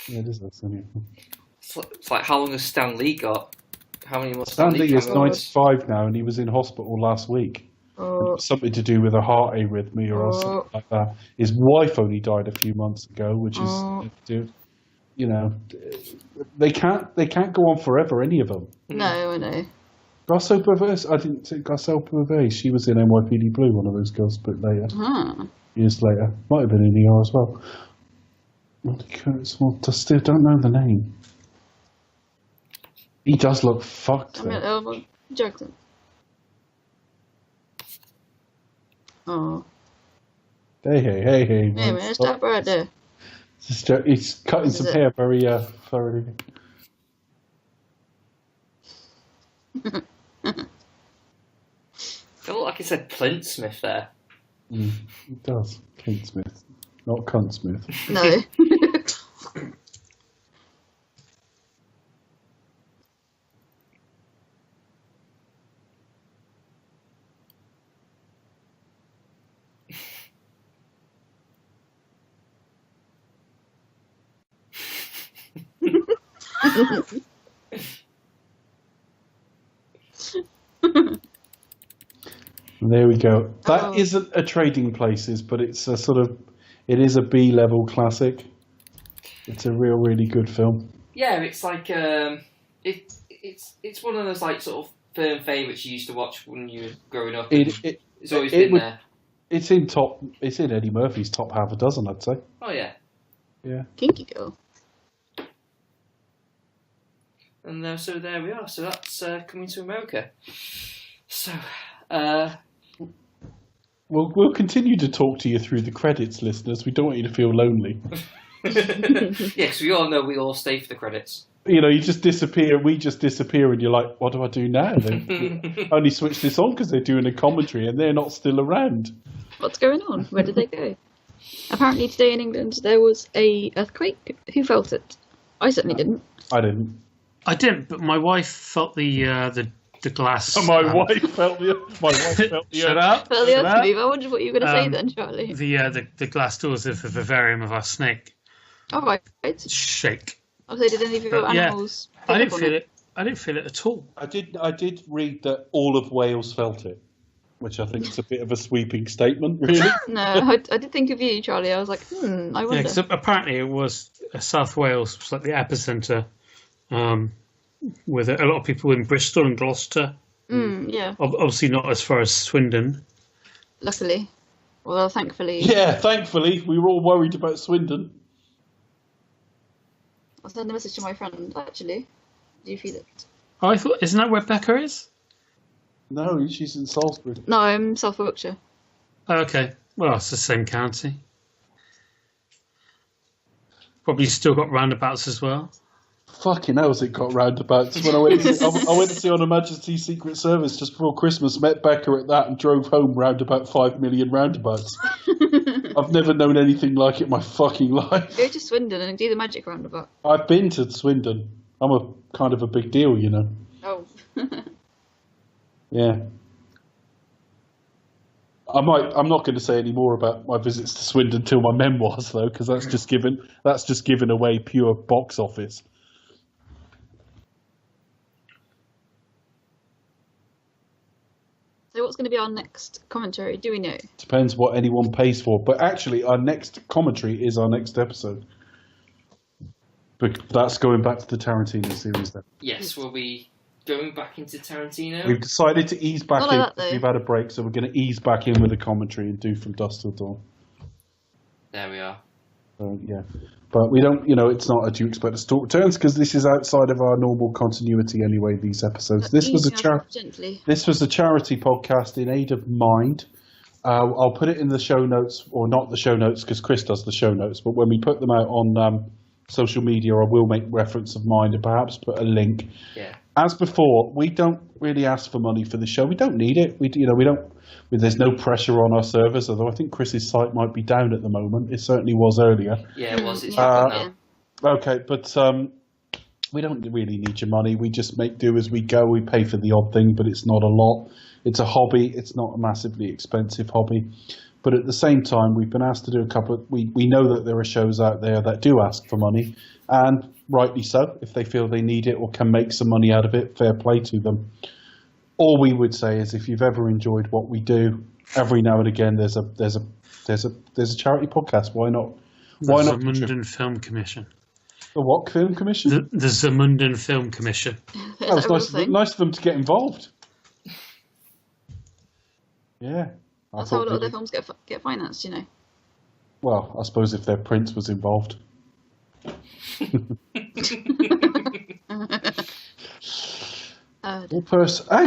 Yeah, it is Arsenio. It's like how long has Stan Lee got? How many more Stan Lee is cameos? 95 now, and he was in hospital last week. Something to do with a heart arrhythmia or something like that. His wife only died a few months ago, which is, they can't go on forever. Any of them. No, I know. Garcelle Perverse. I didn't say Garcelle Perverse. She was in NYPD Blue, one of those girls, but later, years later, might have been in ER as well. I still don't know the name. He does look fucked. Samuel L Jackson. Oh. Hey. Hey, man, stop right there. He's cutting some hair very thoroughly. It looked like it said Clint Smith there. It does. Clint Smith. Not Cunt Smith. No. There we go. That isn't a Trading Places, but it's a sort of, it is a B-level classic. It's a really good film. Yeah, it's like it's one of those like sort of firm favourites you used to watch when you were growing up. It's always been there. It's in Eddie Murphy's top half a dozen, I'd say. Oh yeah. Yeah. Kinky girl. And so there we are. So that's Coming to America. So, we'll continue to talk to you through the credits, listeners. We don't want you to feel lonely. Yes, we all know we all stay for the credits. You know, you just disappear. We just disappear, and you're like, "What do I do now?" They only switch this on because they're doing a commentary, and they're not still around. What's going on? Where did they go? Apparently today in England there was a earthquake. Who felt it? I certainly didn't. I didn't. I didn't, but my wife felt the glass. My wife felt the Shut up. Felt the earth move. I wondered what you were going to say then, Charlie. The glass doors of the vivarium of our snake. Oh, right. Shake. Oh, so did any of your animals? I didn't feel it. I didn't feel it at all. I did read that all of Wales felt it, which I think is a bit of a sweeping statement, really. No, I did think of you, Charlie. I was like, I wonder. Yeah, because apparently it was South Wales was like the epicenter, with a lot of people in Bristol and Gloucester. Yeah. Obviously not as far as Swindon. Luckily. Well, thankfully. Yeah, thankfully. We were all worried about Swindon. I'll send a message to my friend, actually. Do you feel it? Oh, I thought, isn't that where Becca is? No, she's in Salisbury. No, I'm South Yorkshire. Oh, okay. Well, it's the same county. Probably still got roundabouts as well. Fucking hell, has it got roundabouts. When I went to see On Her Majesty's Secret Service just before Christmas, met Becca at that and drove home round about 5 million roundabouts. I've never known anything like it in my fucking life. Go to Swindon and do the magic roundabout. I've been to Swindon. I'm a kind of a big deal, you know. Oh. Yeah. I'm not going to say any more about my visits to Swindon till my memoirs, though, because that's just given away pure box office. So what's going to be our next commentary? Do we know? Depends what anyone pays for. But actually, our next commentary is our next episode. But that's going back to the Tarantino series then. Yes, we'll be going back into Tarantino. We've decided to ease back in. That, We've had a break, so we're going to ease back in with a commentary and do From Dusk Till Dawn. There we are. Yeah. But we don't, it's not a Do You Expect Us to Returns because this is outside of our normal continuity anyway, these episodes. This was a charity podcast in aid of Mind. I'll put it in the show notes, or not the show notes because Chris does the show notes, but when we put them out on social media, I will make reference of Mind and perhaps put a link. Yeah. As before, we don't really ask for money for the show. We don't need it. We don't. There's no pressure on our servers, although I think Chris's site might be down at the moment. It certainly was earlier. Yeah, it was. It's now. Okay, but we don't really need your money. We just make do as we go. We pay for the odd thing, but it's not a lot. It's a hobby. It's not a massively expensive hobby. But at the same time, we've been asked to do a couple of... We know that there are shows out there that do ask for money, and rightly so. If they feel they need it or can make some money out of it, fair play to them. All we would say is if you've ever enjoyed what we do, every now and again there's a charity podcast. Why not? Why not? The Zamundan Film Commission. The what film commission? The Zamundan Film Commission. That was nice of them to get involved. Yeah. That's how a lot of their films get financed, Well, I suppose if their Prince was involved. Hang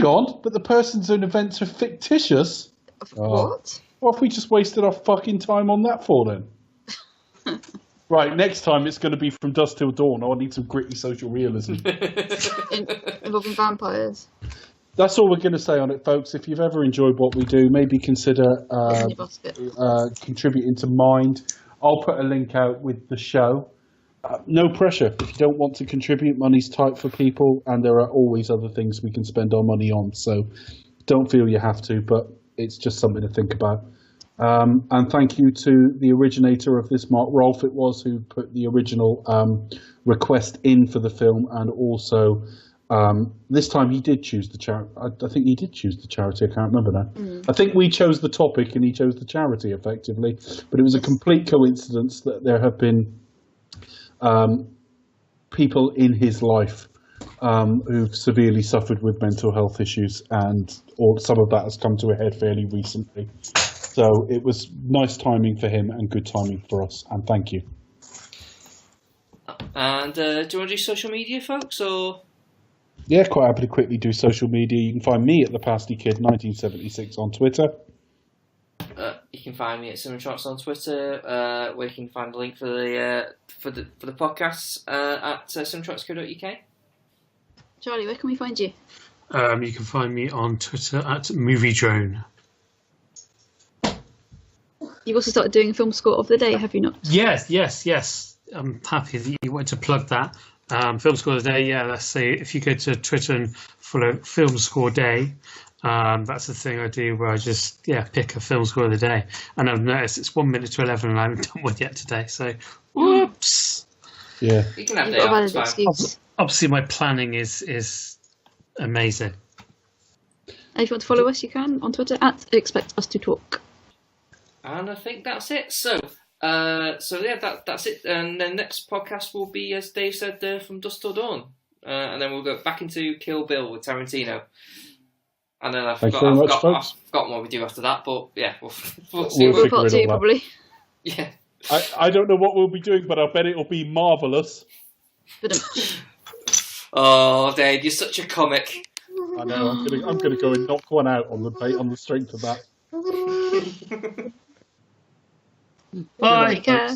on, but the persons and events are fictitious. What? What have we just wasted our fucking time on that for then? Right, next time it's going to be From Dusk Till Dawn. I need some gritty social realism. Involving vampires. That's all we're going to say on it, folks. If you've ever enjoyed what we do, maybe consider contributing to Mind. I'll put a link out with the show. No pressure. If you don't want to contribute, money's tight for people, and there are always other things we can spend our money on. So don't feel you have to, but it's just something to think about. And thank you to the originator of this, Mark Rolfe it was, who put the original request in for the film, and also this time he did choose the charity. I think he did choose the charity. I can't remember now. I think we chose the topic and he chose the charity, effectively. But it was a complete coincidence that there have been people in his life who've severely suffered with mental health issues, and some of that has come to a head fairly recently. So it was nice timing for him and good timing for us, and thank you. And do you want to do social media, folks, or...? Yeah, quite happy to quickly do social media. You can find me at the Pasty Kid 1976 on Twitter. You can find me at Simonshots on Twitter, where you can find the link for the podcasts at simonshots.co.uk. Charlie, where can we find you? You can find me on Twitter at Movie Drone. You've also started doing a film score of the day, have you not? Yes. I'm happy that you wanted to plug that. Film score of the day, let's say if you go to Twitter and follow Film Score Day, that's the thing I do where I just pick a film score of the day. And I've noticed it's 1 minute to 11 and I haven't done one yet today, so whoops. Yeah. You can have You've day got a off, valid it's fine. excuse. Obviously my planning is amazing. And if you want to follow us, you can on Twitter at Expect Us to Talk. And I think that's it. So that's it. And the next podcast will be, as Dave said, From Dusk Till Dawn. And then we'll go back into Kill Bill with Tarantino. And then I've forgotten what we do after that, but yeah, we'll see. We'll figure Part it 2, all out. probably. Yeah. I don't know what we'll be doing, but I bet it'll be marvellous. Oh, Dave, you're such a comic. I know. I'm gonna go and knock one out on the strength of that. Bye. Take care.